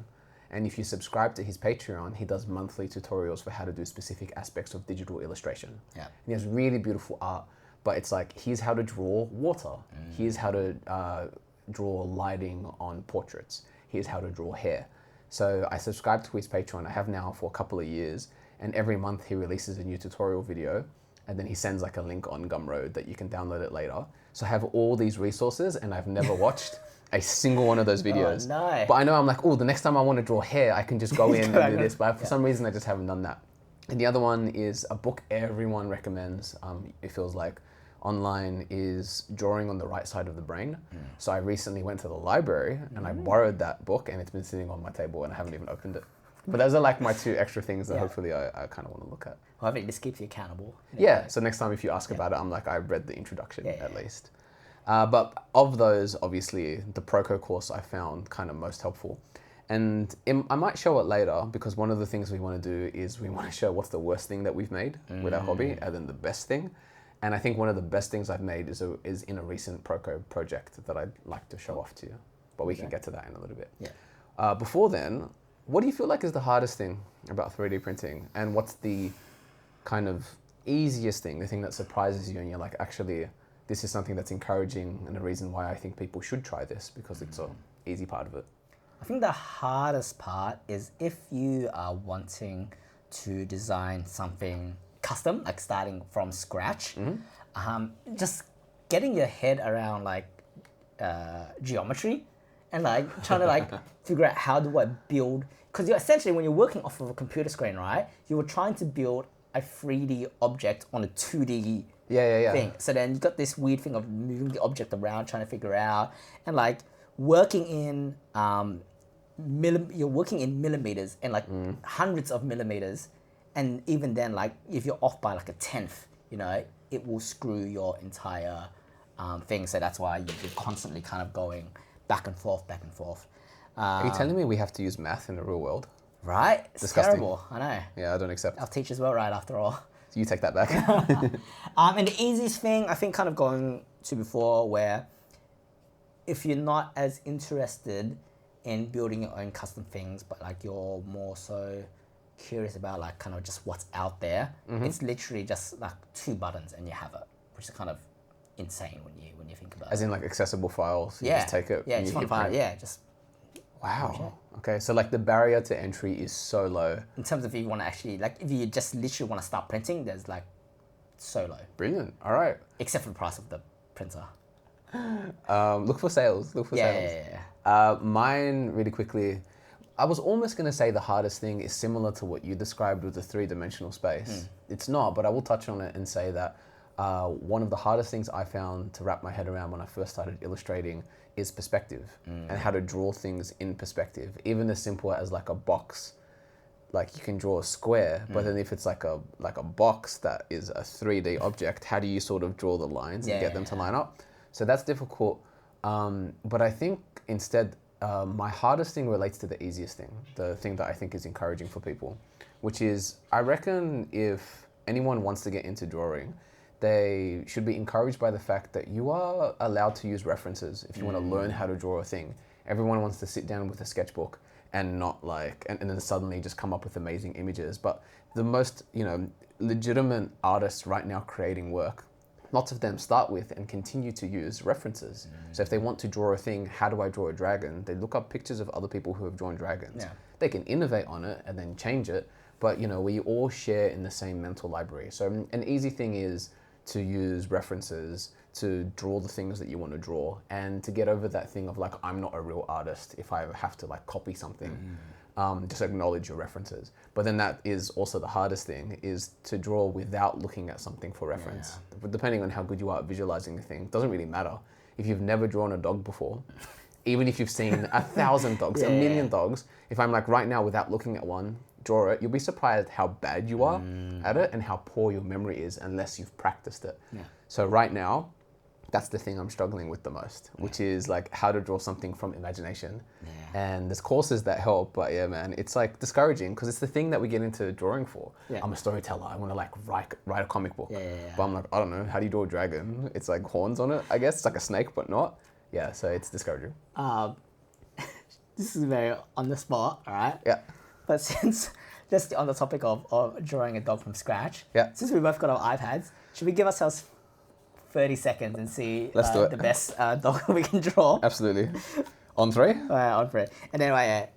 And if you subscribe to his Patreon, he does monthly tutorials for how to do specific aspects of digital illustration. Yeah. And he has really beautiful art, but it's like, here's how to draw water. Here's how to draw lighting on portraits. Here's how to draw hair. So I subscribe to his Patreon. I have now for a couple of years, and every month he releases a new tutorial video, and then he sends like a link on Gumroad that you can download it later. So I have all these resources, and I've never watched a single one of those videos. Oh, no. But I know I'm like, oh, the next time I want to draw hair, I can just go in and do this. But for some reason, I just haven't done that. And the other one is a book everyone recommends, it feels like, online, is Drawing on the Right Side of the Brain. So I recently went to the library and I borrowed that book, and it's been sitting on my table and I haven't even opened it. But those are like my two extra things that hopefully I kind of want to look at. Well, I think this keeps you accountable. Yeah, so next time if you ask about it, I'm like, I read the introduction at least. But of those, obviously, the Proco course I found kind of most helpful. And I might show it later, because one of the things we want to do is we want to show what's the worst thing that we've made with our hobby, and then the best thing. And I think one of the best things I've made is in a recent Proco project that I'd like to show off to you. But we can get to that in a little bit. Yeah. Before then, what do you feel like is the hardest thing about 3D printing? And what's the kind of easiest thing, the thing that surprises you and you're like, actually, this is something that's encouraging and a reason why I think people should try this, because it's an easy part of it? I think the hardest part is if you are wanting to design something custom, like starting from scratch, just getting your head around like geometry and like trying to like figure out how do I build, because you're essentially, when you're working off of a computer screen, right, you were trying to build a 3D object on a 2D thing. So then you got this weird thing of moving the object around, trying to figure out, and like working in you're working in millimeters and like hundreds of millimeters, and even then, like if you're off by like a tenth, you know, it will screw your entire thing. So that's why you're constantly kind of going back and forth, back and forth. Are you telling me we have to use math in the real world? Right? It's Disgusting. terrible. I know. Yeah, I don't accept. Our teachers were right after all. You take that back. And the easiest thing, I think, kind of going to before, where if you're not as interested in building your own custom things, but like you're more so curious about like kind of just what's out there, it's literally just like 2 buttons and you have it, which is kind of insane when you think about As it. in like accessible files, you Yeah. just take it. Yeah, and just you one hit file. print. Yeah, just Wow. Okay, so like the barrier to entry is so low. in terms of if you want to actually, like if you just literally want to start printing, there's like so low, Brilliant. All right. except for the price of the printer. Look for sales. Look for sales. Mine, really quickly, I was almost going to say the hardest thing is similar to what you described with the 3-dimensional space. It's not, but I will touch on it and say that one of the hardest things I found to wrap my head around when I first started illustrating is perspective and how to draw things in perspective. Even as simple as like a box, like you can draw a square, but then if it's like a box that is a 3D object, how do you sort of draw the lines and get them to line up? So that's difficult. But I think instead, my hardest thing relates to the easiest thing, the thing that I think is encouraging for people, which is I reckon if anyone wants to get into drawing, they should be encouraged by the fact that you are allowed to use references if you want to learn how to draw a thing. Everyone wants to sit down with a sketchbook and not like, and then suddenly just come up with amazing images. But the most, legitimate artists right now creating work, lots of them start with and continue to use references. So if they want to draw a thing, how do I draw a dragon? They look up pictures of other people who have drawn dragons. Yeah. They can innovate on it and then change it, but we all share in the same mental library. So an easy thing is to use references to draw the things that you want to draw, and to get over that thing of like, I'm not a real artist if I have to like copy something. Just acknowledge your references. But then that is also the hardest thing, is to draw without looking at something for reference. But depending on how good you are at visualizing a thing, doesn't really matter. If you've never drawn a dog before, even if you've seen 1,000 dogs, a million dogs, if I'm like right now without looking at one, draw it, you'll be surprised how bad you are at it and how poor your memory is unless you've practiced it. So right now, that's the thing I'm struggling with the most, which is like how to draw something from imagination. And there's courses that help, but yeah, man, it's like discouraging because it's the thing that we get into drawing for. I'm a storyteller. I want to like write a comic book. But I'm like, I don't know, how do you draw a dragon? It's like horns on it, I guess. It's like a snake, but not. Yeah, so it's discouraging. This is very on the spot, all right? Yeah. But since just on the topic of drawing a dog from scratch, since we both got our iPads, should we give ourselves 30 seconds and see Let's do it. the best dog we can draw? Absolutely. On three? On three. And then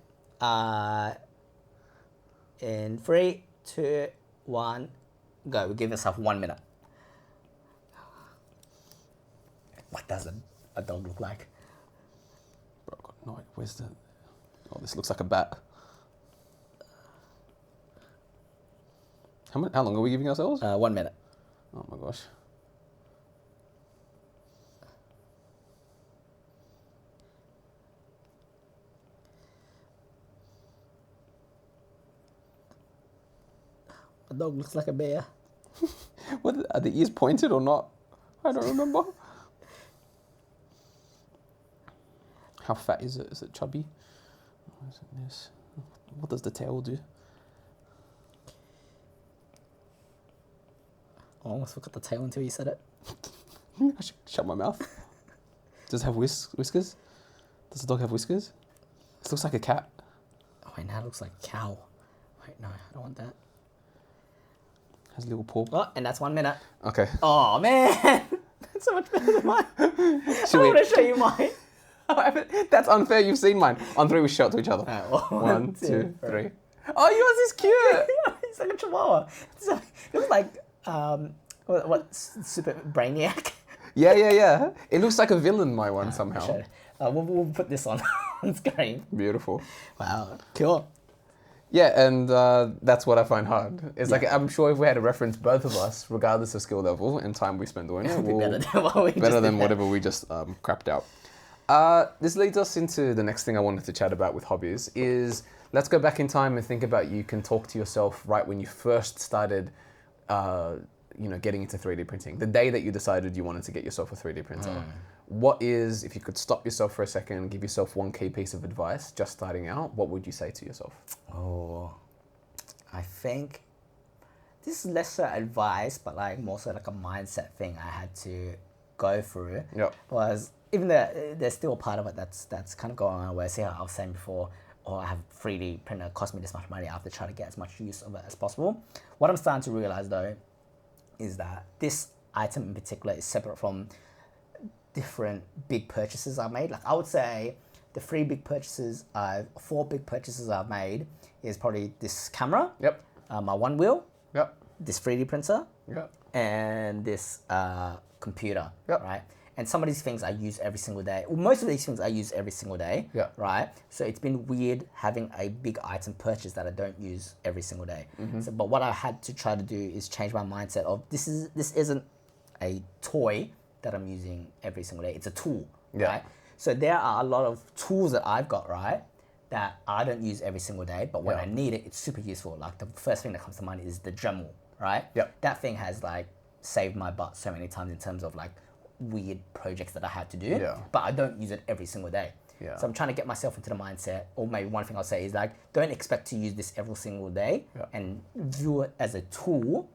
in 3, 2, 1, go. We give yourself 1 minute. What does a dog look like? Bro, I've got no idea. Where's the... Oh, this looks like a bat. How long are we giving ourselves? 1 minute. Oh my gosh. A dog looks like a bear. Are the ears pointed or not? I don't remember. How fat is it? Is it chubby? Or is it this? What does the tail do? I almost forgot the tail until you said it. I should shut my mouth. Does it have whiskers? Does the dog have whiskers? This looks like a cat. Oh, wait, now it looks like a cow. Wait, no, I don't want that. Has a little paw. Oh, and that's 1 minute. Okay. Oh, man. That's so much better than mine. I want to show you mine. That's unfair. You've seen mine. On three, we shot to each other. Right, well, 1, 2, 3. Oh, yours is cute. He's like a chihuahua. It looks like, what, Super Brainiac? Yeah. It looks like a villain, my one, somehow. Sure. We'll put this on screen. Beautiful. Wow, cool. Yeah, and that's what I find hard. It's like, I'm sure if we had to reference both of us, regardless of skill level and time we spend doing it, It'd be we'll, better than whatever we just crapped out. This leads us into the next thing I wanted to chat about with hobbies is, let's go back in time and think about you can talk to yourself right when you first started getting into 3D printing. The day that you decided you wanted to get yourself a 3D printer. What is, if you could stop yourself for a second and give yourself one key piece of advice just starting out, what would you say to yourself? Oh, I think this is less so advice, but like more so like a mindset thing I had to go through. Was, even though there's still a part of it that's kind of going on where, see how I was saying before, I have a 3D printer, it cost me this much money, I have to try to get as much use of it as possible. What I'm starting to realize though is that this item in particular is separate from different big purchases I've made. Like I would say the 4 big purchases I've made is probably this camera, my one wheel, this 3D printer, and this computer, right? And some of these things I use every single day. Well, most of these things I use every single day, right? So it's been weird having a big item purchase that I don't use every single day. So, but what I had to try to do is change my mindset of this isn't a toy that I'm using every single day. It's a tool, right? So there are a lot of tools that I've got, right, that I don't use every single day, but when I need it, it's super useful. Like the first thing that comes to mind is the Dremel, right? That thing has like saved my butt so many times in terms of like weird projects that I had to do. Yeah. But I don't use it every single day. Yeah. So I'm trying to get myself into the mindset, or maybe one thing I'll say is like, don't expect to use this every single day, and view it as a tool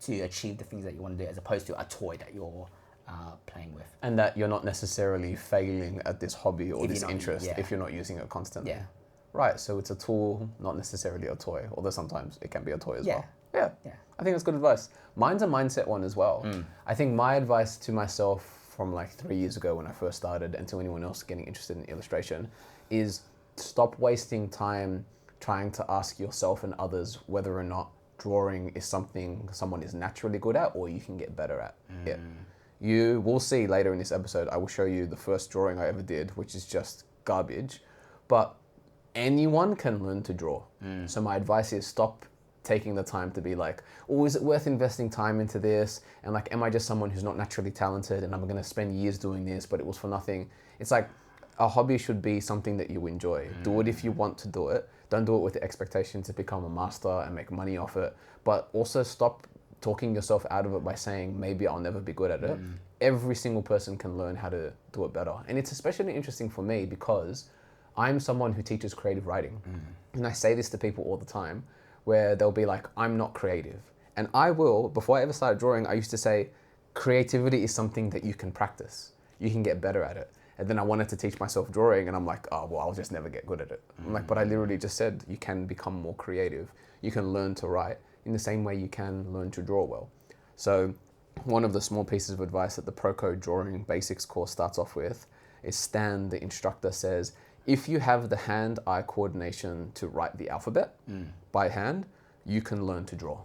to achieve the things that you want to do, as opposed to a toy that you're playing with. And that you're not necessarily failing at this hobby or If this you're not- interest yeah. if you're not using it constantly. Yeah. Right, so it's a tool, not necessarily a toy, although sometimes it can be a toy as Yeah. well. Yeah. Yeah. I think that's good advice. Mine's a mindset one as well. I think my advice to myself from like 3 years ago when I first started, and to anyone else getting interested in illustration, is stop wasting time trying to ask yourself and others whether or not drawing is something someone is naturally good at or you can get better at it. You will see later in this episode, I will show you the first drawing I ever did, which is just garbage, but anyone can learn to draw. So my advice is stop taking the time to be like, oh, is it worth investing time into this? And like, am I just someone who's not naturally talented and I'm going to spend years doing this, but it was for nothing? It's like, a hobby should be something that you enjoy. Do it if you want to do it. Don't do it with the expectation to become a master and make money off it. But also stop talking yourself out of it by saying, maybe I'll never be good at it. Every single person can learn how to do it better. And it's especially interesting for me because I'm someone who teaches creative writing. And I say this to people all the time, where they'll be like, I'm not creative. And I will, before I ever started drawing, I used to say, creativity is something that you can practice. You can get better at it. And then I wanted to teach myself drawing, and I'm like, oh, well, I'll just never get good at it. I'm like, but I literally just said, you can become more creative. You can learn to write in the same way you can learn to draw well. So one of the small pieces of advice that the Proco Drawing Basics course starts off with is Stan, the instructor, says, if you have the hand-eye coordination to write the alphabet by hand, you can learn to draw.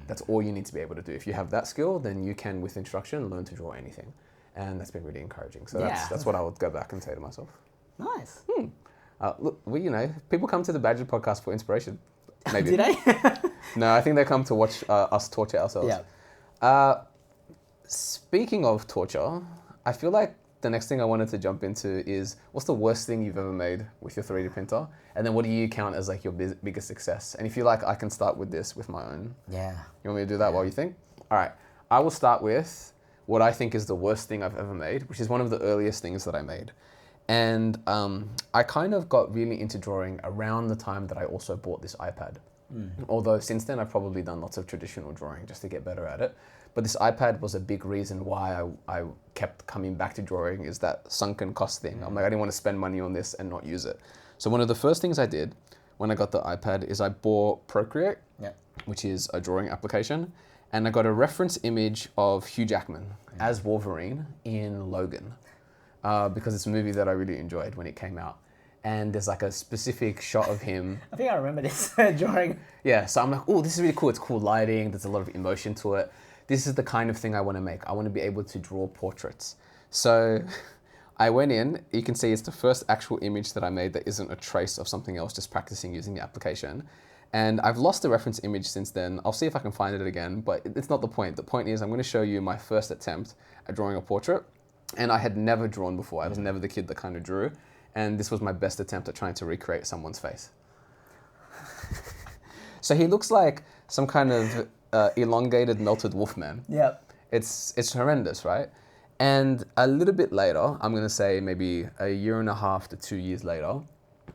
That's all you need to be able to do. If you have that skill, then you can, with instruction, learn to draw anything. And that's been really encouraging. So that's what I would go back and say to myself. Nice. Look, people come to the Badgered podcast for inspiration. Maybe. Did I? No, I think they come to watch us torture ourselves. Yeah. Speaking of torture, I feel like the next thing I wanted to jump into is, what's the worst thing you've ever made with your 3D printer? And then what do you count as like your biggest success? And if you like, I can start with this with my own. Yeah. You want me to do that while you think? All right. I will start with what I think is the worst thing I've ever made, which is one of the earliest things that I made. And I kind of got really into drawing around the time that I also bought this iPad. Although since then I've probably done lots of traditional drawing just to get better at it. But this iPad was a big reason why I kept coming back to drawing, is that sunken cost thing. I'm like, I didn't want to spend money on this and not use it. So one of the first things I did when I got the iPad is I bought Procreate, which is a drawing application. And I got a reference image of Hugh Jackman as Wolverine in Logan, because it's a movie that I really enjoyed when it came out. And there's like a specific shot of him. I think I remember this drawing. Yeah, so I'm like, oh, this is really cool. It's cool lighting. There's a lot of emotion to it. This is the kind of thing I want to make. I want to be able to draw portraits. So I went in. You can see it's the first actual image that I made that isn't a trace of something else, just practicing using the application. And I've lost the reference image since then. I'll see if I can find it again, but it's not the point. The point is I'm going to show you my first attempt at drawing a portrait. And I had never drawn before. I was never the kid that kind of drew. And this was my best attempt at trying to recreate someone's face. So he looks like some kind of elongated, melted wolfman. Yeah. It's horrendous, right? And a little bit later, I'm going to say maybe a year and a half to 2 years later,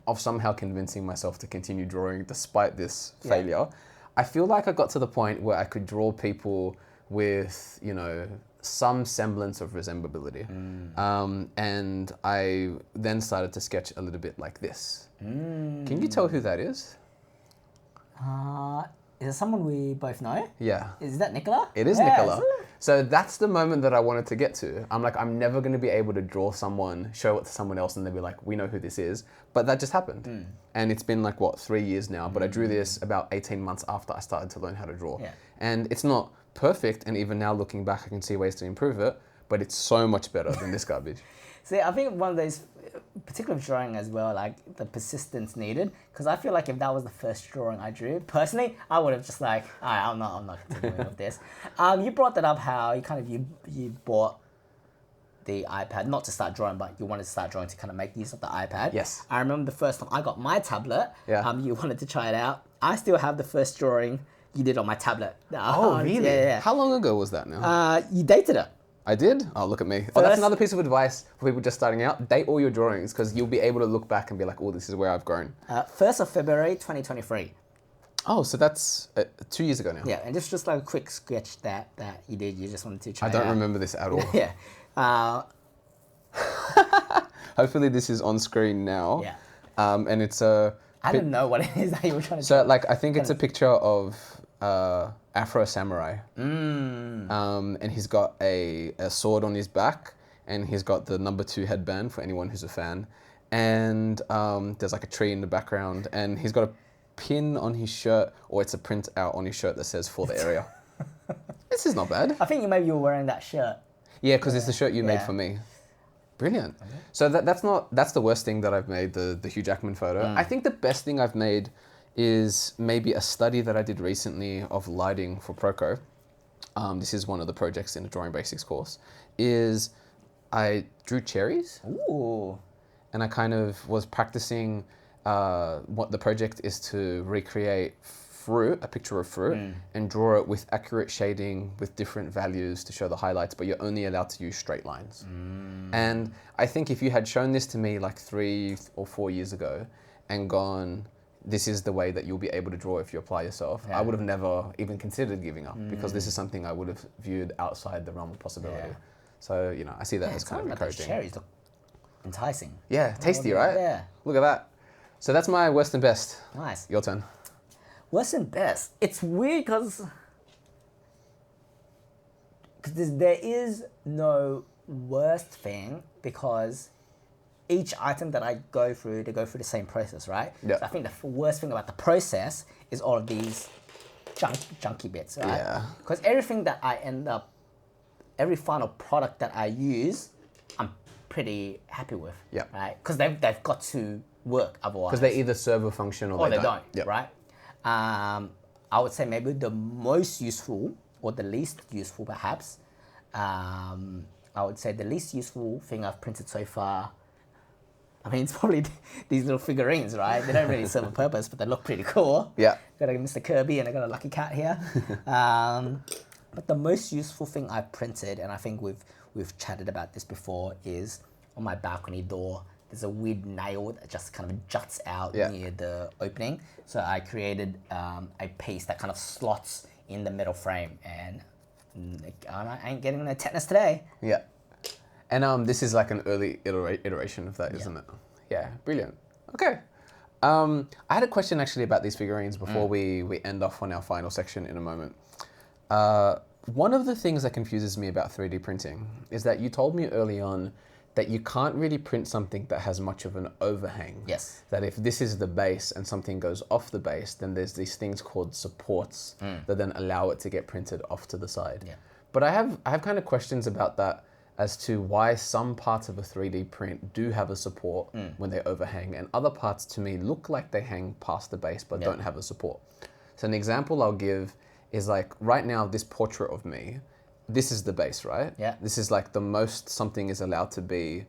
of somehow convincing myself to continue drawing despite this failure, I feel like I got to the point where I could draw people with, some semblance of resemblability. And I then started to sketch a little bit like this. Can you tell who that is? Is it someone we both know? Yeah. Is that Nicola? It is Nicola. So that's the moment that I wanted to get to. I'm like, I'm never going to be able to draw someone, show it to someone else, and they'll be like, we know who this is. But that just happened. And it's been like, 3 years now? But I drew this about 18 months after I started to learn how to draw. Yeah. And it's not perfect. And even now looking back, I can see ways to improve it. But it's so much better than this garbage. See, I think one of those, particularly drawing as well, like the persistence needed. Because I feel like if that was the first drawing I drew, personally, I would have just like, all right, I'm not continuing with this. You brought that up, how you bought the iPad, not to start drawing, but you wanted to start drawing to kind of make use of the iPad. Yes. I remember the first time I got my tablet. Yeah. You wanted to try it out. I still have the first drawing you did on my tablet. Oh, really? Yeah. How long ago was that now? You dated it. I did? Oh, look at me. Oh, that's First- another piece of advice for people just starting out. Date all your drawings because you'll be able to look back and be like, oh, this is where I've grown. 1st of February 2023. Oh, so that's 2 years ago now. Yeah, and just like a quick sketch that you did. You just wanted to try I don't out. remember this at all. Yeah. Hopefully this is on screen now. Yeah. And it's a... I don't know what it is that you were trying to So, draw. like, I think it's a picture of Afro Samurai. And he's got a sword on his back, and he's got the number 2 headband for anyone who's a fan. And there's like a tree in the background, and he's got a pin on his shirt, or it's a print out on his shirt that says "for the area." This is not bad. I think maybe you were wearing that shirt. Yeah, because it's the shirt you made Yeah. for me. Brilliant. So that's the worst thing that I've made, the Hugh Jackman photo. I think the best thing I've made is maybe a study that I did recently of lighting for Proco. This is one of the projects in the Drawing Basics course. Is I drew cherries. Ooh. And I kind of was practicing what the project is to recreate fruit, a picture of fruit, and draw it with accurate shading with different values to show the highlights, but you're only allowed to use straight lines. And I think if you had shown this to me like 3 or 4 years ago and gone, this is the way that you'll be able to draw if you apply yourself, I would have never even considered giving up because this is something I would have viewed outside the realm of possibility. Yeah. So, I see that as It's kind of like those encouraging. cherries look enticing. Yeah, tasty, right? Yeah. Look at that. So that's my worst and best. Nice. Your turn. Worst and best. It's weird because there is no worst thing because each item that I go through, they go through the same process, right? Yeah. So I think the worst thing about the process is all of these junky bits, right? Yeah. Because everything that I every final product that I use, I'm pretty happy with. Yeah. Right? Because they've got to work otherwise. Because they either serve a function or Or they they don't, Yep. right? I would say maybe the most useful or the least useful perhaps. I would say the least useful thing I've printed so far, I mean, it's probably these little figurines, right? They don't really serve a purpose, but they look pretty cool. Yeah. Got a Mr. Kirby and I got a Lucky Cat here. But the most useful thing I've printed, and I think we've chatted about this before, is on my balcony door. There's a weird nail that just kind of juts out near the opening. So I created a piece that kind of slots in the metal frame, and I ain't getting no tetanus today. Yeah. And this is like an early iteration of that, isn't it? Yeah, brilliant. Okay. I had a question actually about these figurines before we end off on our final section in a moment. One of the things that confuses me about 3D printing is that you told me early on that you can't really print something that has much of an overhang. Yes. That if this is the base and something goes off the base, then there's these things called supports that then allow it to get printed off to the side. Yeah. But I have kind of questions about that as to why some parts of a 3D print do have a support when they overhang, and other parts to me look like they hang past the base but don't have a support. So an example I'll give is like right now this portrait of me, this is the base, right? Yeah. This is like the most something is allowed to be,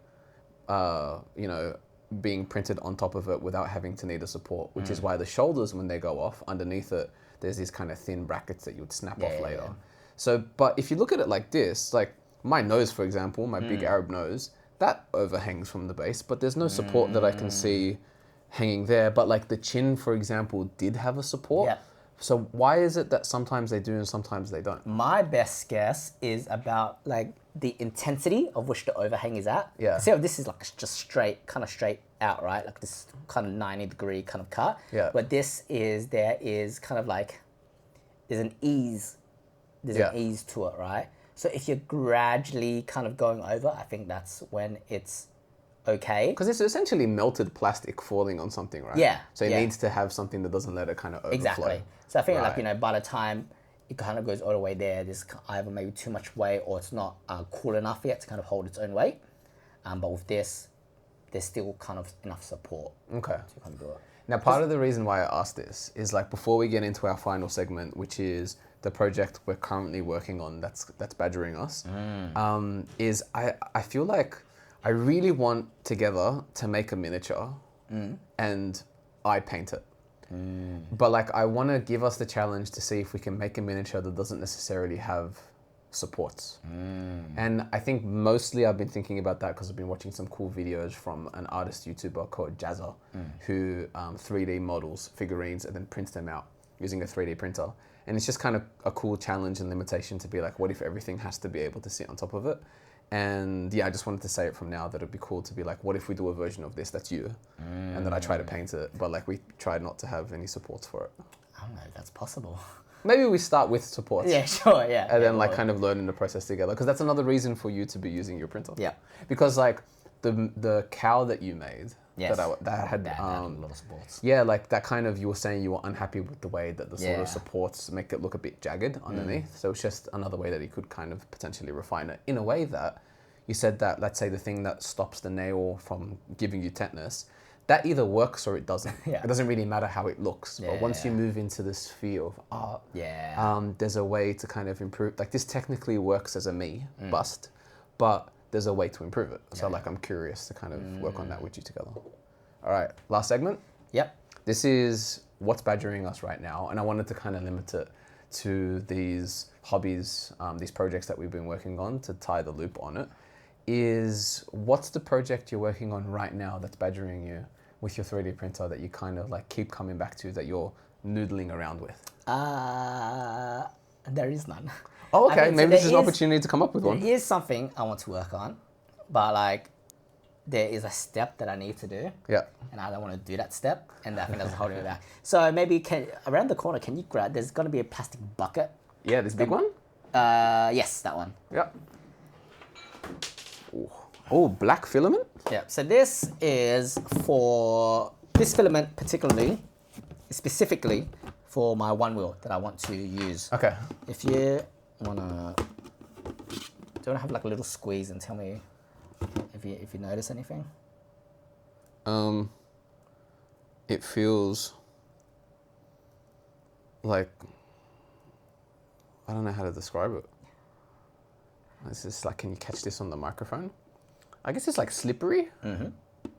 being printed on top of it without having to need a support, which is why the shoulders, when they go off, underneath it, there's these kind of thin brackets that you would snap off later. Yeah. So, but if you look at it like this, like my nose, for example, my big Arab nose, that overhangs from the base, but there's no support that I can see hanging there. But like the chin, for example, did have a support. Yeah. So why is it that sometimes they do and sometimes they don't? My best guess is about like the intensity of which the overhang is at. Yeah. See how this is like just straight out, right? Like this kind of 90-degree kind of cut. Yeah. But there is kind of like, there's an ease to it, right? So if you're gradually kind of going over, I think that's when it's okay. Because it's essentially melted plastic falling on something, right? Yeah, So it yeah. needs to have something that doesn't let it kind of overflow. Exactly. So I think Right. like, by the time it kind of goes all the way there, there's either maybe too much weight or it's not cool enough yet to kind of hold its own weight. But with this, there's still kind of enough support Okay. to kind of do it. Now, part of the reason why I asked this is like before we get into our final segment, which is the project we're currently working on, that's badgering us, is I feel like I really want together to make a miniature and I paint it. But like I want to give us the challenge to see if we can make a miniature that doesn't necessarily have supports. And I think mostly I've been thinking about that because I've been watching some cool videos from an artist YouTuber called Jazza, who 3D models figurines and then prints them out using a 3D printer. And it's just kind of a cool challenge and limitation to be like, what if everything has to be able to sit on top of it? And yeah, I just wanted to say it from now that it'd be cool to be like, what if we do a version of this that's you? And then I try to paint it, but like we try not to have any supports for it. I don't know if that's possible. Maybe we start with supports. Yeah, sure, yeah. And then like kind of learning the process together. Because that's another reason for you to be using your printer. Yeah. Because like the cow that you made, Yes. that had That had a lot of supports. yeah, like that kind of, you were saying you were unhappy with the way that the sort Yeah. of supports make it look a bit jagged underneath. So it's just another way that he could kind of potentially refine it in a way that you said that, let's say the thing that stops the nail from giving you tetanus, that either works or it doesn't. Yeah. It doesn't really matter how it looks. But once you Yeah. move into the sphere of art, Yeah. there's a way to kind of improve. Like this technically works as a bust, but there's a way to improve it. So like I'm curious to kind of work on that with you together. All right, last segment. Yep. This is what's badgering us right now, and I wanted to kind of limit it to these hobbies, these projects that we've been working on to tie the loop on it. Is what's the project you're working on right now that's badgering you with your 3D printer that you kind of like keep coming back to, that you're noodling around with? There is none. Oh, okay. I mean, so Maybe this is an there opportunity to come up with one. There is something I want to work on, but like there is a step that I need to do, Yeah. and I don't want to do that step, and I think that's holding me back. So maybe around the corner, can you grab? There's gonna be a plastic bucket. Yeah, this big one? Yes, that one. Yeah. Oh, black filament? Yeah. So this is for this filament particularly, specifically for my one wheel that I want to use. Okay. If you wanna, do you wanna have like a little squeeze and tell me if you notice anything? It feels like, I don't know how to describe it. It's just like, can you catch this on the microphone? I guess it's like slippery.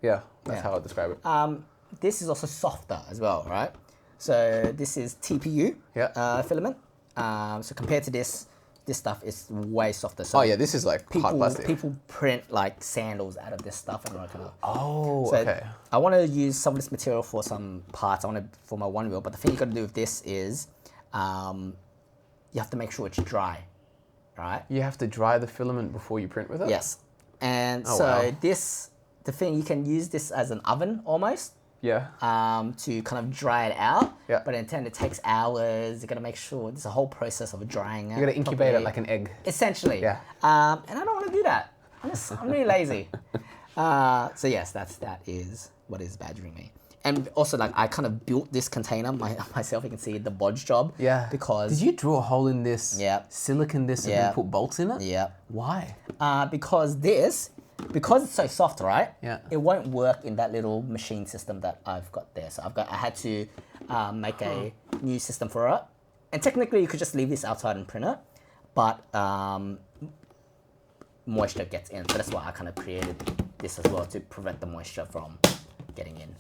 Yeah, that's how I describe it. This is also softer as well, right? So this is TPU filament. So compared to this stuff is way softer. So Oh yeah, this is like hard plastic. people print like sandals out of this stuff and like Oh, so okay. I want to use some of this material for some parts. I want to for my one wheel, but the thing you got to do with this is you have to make sure it's dry, right? You have to dry the filament before you print with it? Yes. And Oh, so wow. the thing, you can use this as an oven almost Yeah. to kind of dry it out. Yeah. But in turn, it takes hours. You got to make sure there's a whole process of drying it. You gotta incubate it properly. like an egg. Essentially. Yeah. And I don't want to do that. I'm really lazy. So yes, that is what is badgering me. And also, like, I kind of built this container myself. You can see the bodge job. Yeah. Because Did you drill a hole in this? Yeah. Silicon this and Yeah. then put bolts in it? yeah. Why? Because it's so soft, right? Yeah. It won't work in that little machine system that I've got there. So I had to make a new system for it. And technically, you could just leave this outside and print it, but moisture gets in. So that's why I kind of created this as well, to prevent the moisture from getting in.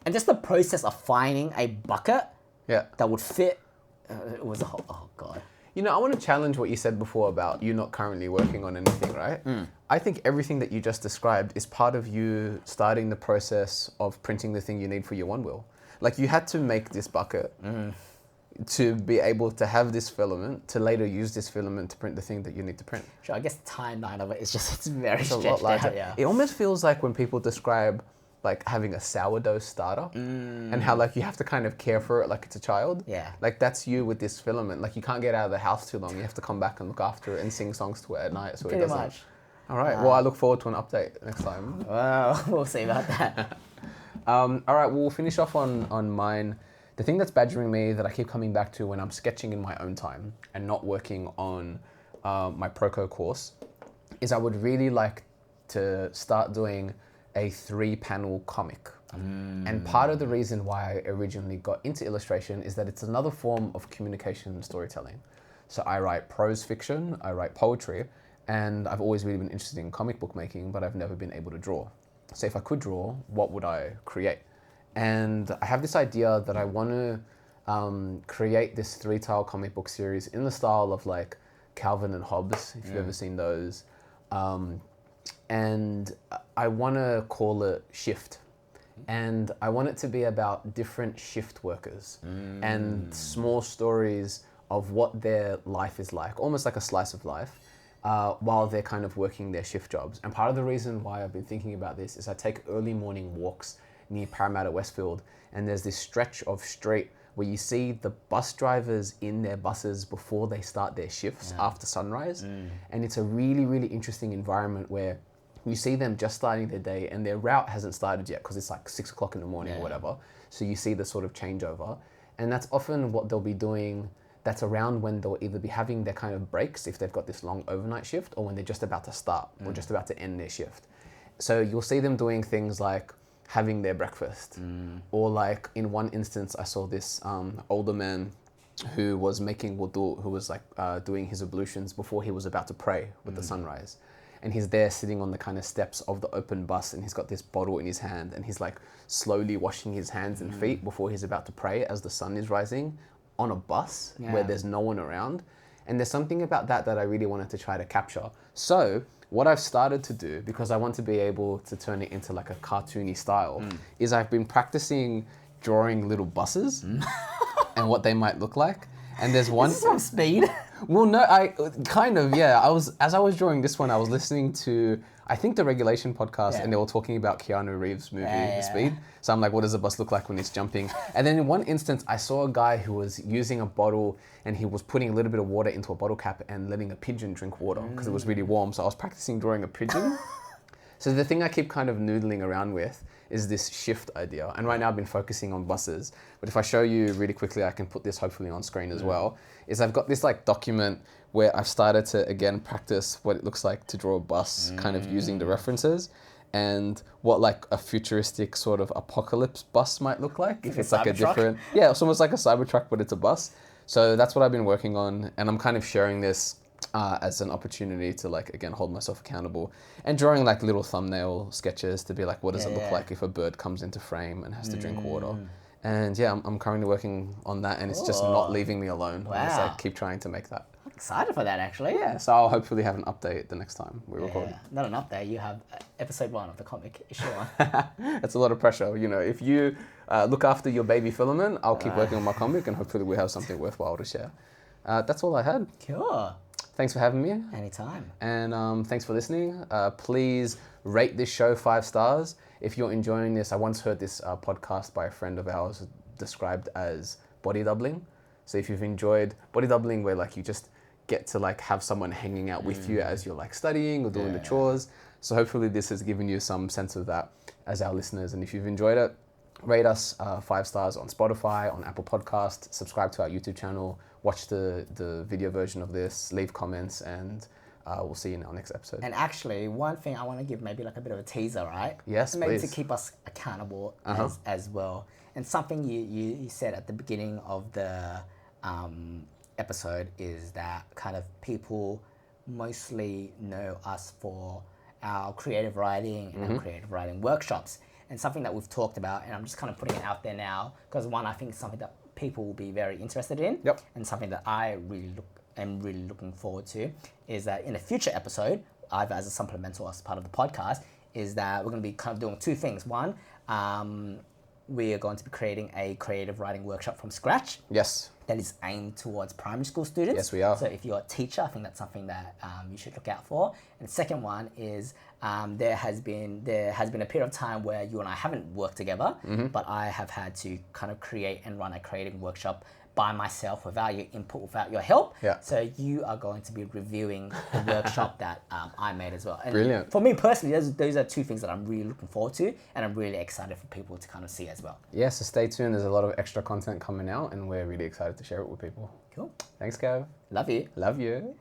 And just the process of finding a bucket Yeah. that would fit, it was a whole, oh God. You know, I want to challenge what you said before about you not currently working on anything, right? I think everything that you just described is part of you starting the process of printing the thing you need for your one wheel. Like you had to make this bucket to be able to have this filament, to later use this filament to print the thing that you need to print. Sure, I guess the timeline of it is just, it's very It's a lot stretched larger. out, yeah. It almost feels like when people describe like having a sourdough starter and how like you have to kind of care for it like it's a child. Yeah. Like that's you with this filament. Like you can't get out of the house too long. You have to come back and look after it and sing songs to it at night so Pretty it doesn't. much. All right. Well, I look forward to an update next time. Well, we'll see about that. All right. Well, we'll finish off on mine. The thing that's badgering me that I keep coming back to when I'm sketching in my own time and not working on my Proco course is I would really like to start doing a 3-panel comic. And part of the reason why I originally got into illustration is that it's another form of communication and storytelling. So I write prose fiction, I write poetry, and I've always really been interested in comic book making, but I've never been able to draw. So if I could draw, what would I create? And I have this idea that I want to create this 3-tile comic book series in the style of like Calvin and Hobbes, if you've ever seen those. And I want to call it Shift. And I want it to be about different shift workers and small stories of what their life is like, almost like a slice of life, while they're kind of working their shift jobs. And part of the reason why I've been thinking about this is I take early morning walks near Parramatta Westfield, and there's this stretch of street where you see the bus drivers in their buses before they start their shifts after sunrise. And it's a really, really interesting environment where you see them just starting their day and their route hasn't started yet because it's like 6 o'clock in the morning or whatever. So you see the sort of changeover. And that's often what they'll be doing. That's around when they'll either be having their kind of breaks if they've got this long overnight shift, or when they're just about to start or just about to end their shift. So you'll see them doing things like having their breakfast, or like in one instance, I saw this older man who was making wudu, who was like doing his ablutions before he was about to pray with the sunrise. And he's there sitting on the kind of steps of the open bus, and he's got this bottle in his hand, and he's like slowly washing his hands and feet before he's about to pray as the sun is rising on a bus where there's no one around. And there's something about that that I really wanted to try to capture. So what I've started to do, because I want to be able to turn it into like a cartoony style, is I've been practicing drawing little buses and what they might look like. And there's one... Some speed. Well, no, as I was drawing this one, I was listening to, I think, the Regulation podcast, and they were talking about Keanu Reeves' movie, Speed. So I'm like, what does a bus look like when it's jumping? And then in one instance, I saw a guy who was using a bottle, and he was putting a little bit of water into a bottle cap and letting a pigeon drink water because it was really warm. So I was practicing drawing a pigeon. So the thing I keep kind of noodling around with is this shift idea. And right now I've been focusing on buses. But if I show you really quickly, I can put this hopefully on screen as well, is I've got this like document where I've started to, again, practice what it looks like to draw a bus, kind of using the references, and what like a futuristic sort of apocalypse bus might look like. If it's like a different, it's almost like a Cybertruck, but it's a bus. So that's what I've been working on. And I'm kind of sharing this as an opportunity to like, again, hold myself accountable, and drawing like little thumbnail sketches to be like, what does it look like if a bird comes into frame and has to drink water? And I'm currently working on that, and it's just not leaving me alone. I just like keep trying to make that. I'm excited for that, actually. Yeah, so I'll hopefully have an update the next time we record. Not an update, you have episode 1 of the comic issue 1. That's a lot of pressure. You know, if you look after your baby Filament, I'll keep working on my comic, and hopefully we have something worthwhile to share. That's all I had. Cool. Thanks for having me. Anytime. And thanks for listening. Please rate this show 5 stars. If you're enjoying this, I once heard this podcast by a friend of ours described as body doubling. So if you've enjoyed body doubling, where like you just get to like have someone hanging out with you as you're like studying or doing the chores. So hopefully this has given you some sense of that as our listeners. And if you've enjoyed it, rate us 5 stars on Spotify, on Apple Podcasts, subscribe to our YouTube channel, watch the video version of this, leave comments, and we'll see you in our next episode. And actually, one thing I want to give maybe like a bit of a teaser, right? Yes, maybe please. to keep us accountable as well. And something you said at the beginning of the episode is that kind of people mostly know us for our creative writing and our creative writing workshops. And something that we've talked about, and I'm just kind of putting it out there now, because one, I think it's something that people will be very interested in, and something that I am really looking forward to, is that in a future episode, either as a supplemental or as part of the podcast, is that we're going to be kind of doing 2 things. One, we are going to be creating a creative writing workshop from scratch. Yes. That is aimed towards primary school students. Yes, we are. So if you're a teacher, I think that's something that you should look out for. And the second one is there has been a period of time where you and I haven't worked together, but I have had to kind of create and run a creating workshop by myself without your input, without your help. Yeah. So you are going to be reviewing the workshop that I made as well. And brilliant. For me personally, those are 2 things that I'm really looking forward to, and I'm really excited for people to kind of see as well. Yeah, so stay tuned. There's a lot of extra content coming out, and we're really excited to share it with people. Cool. Thanks, Kev. Love you. Love you.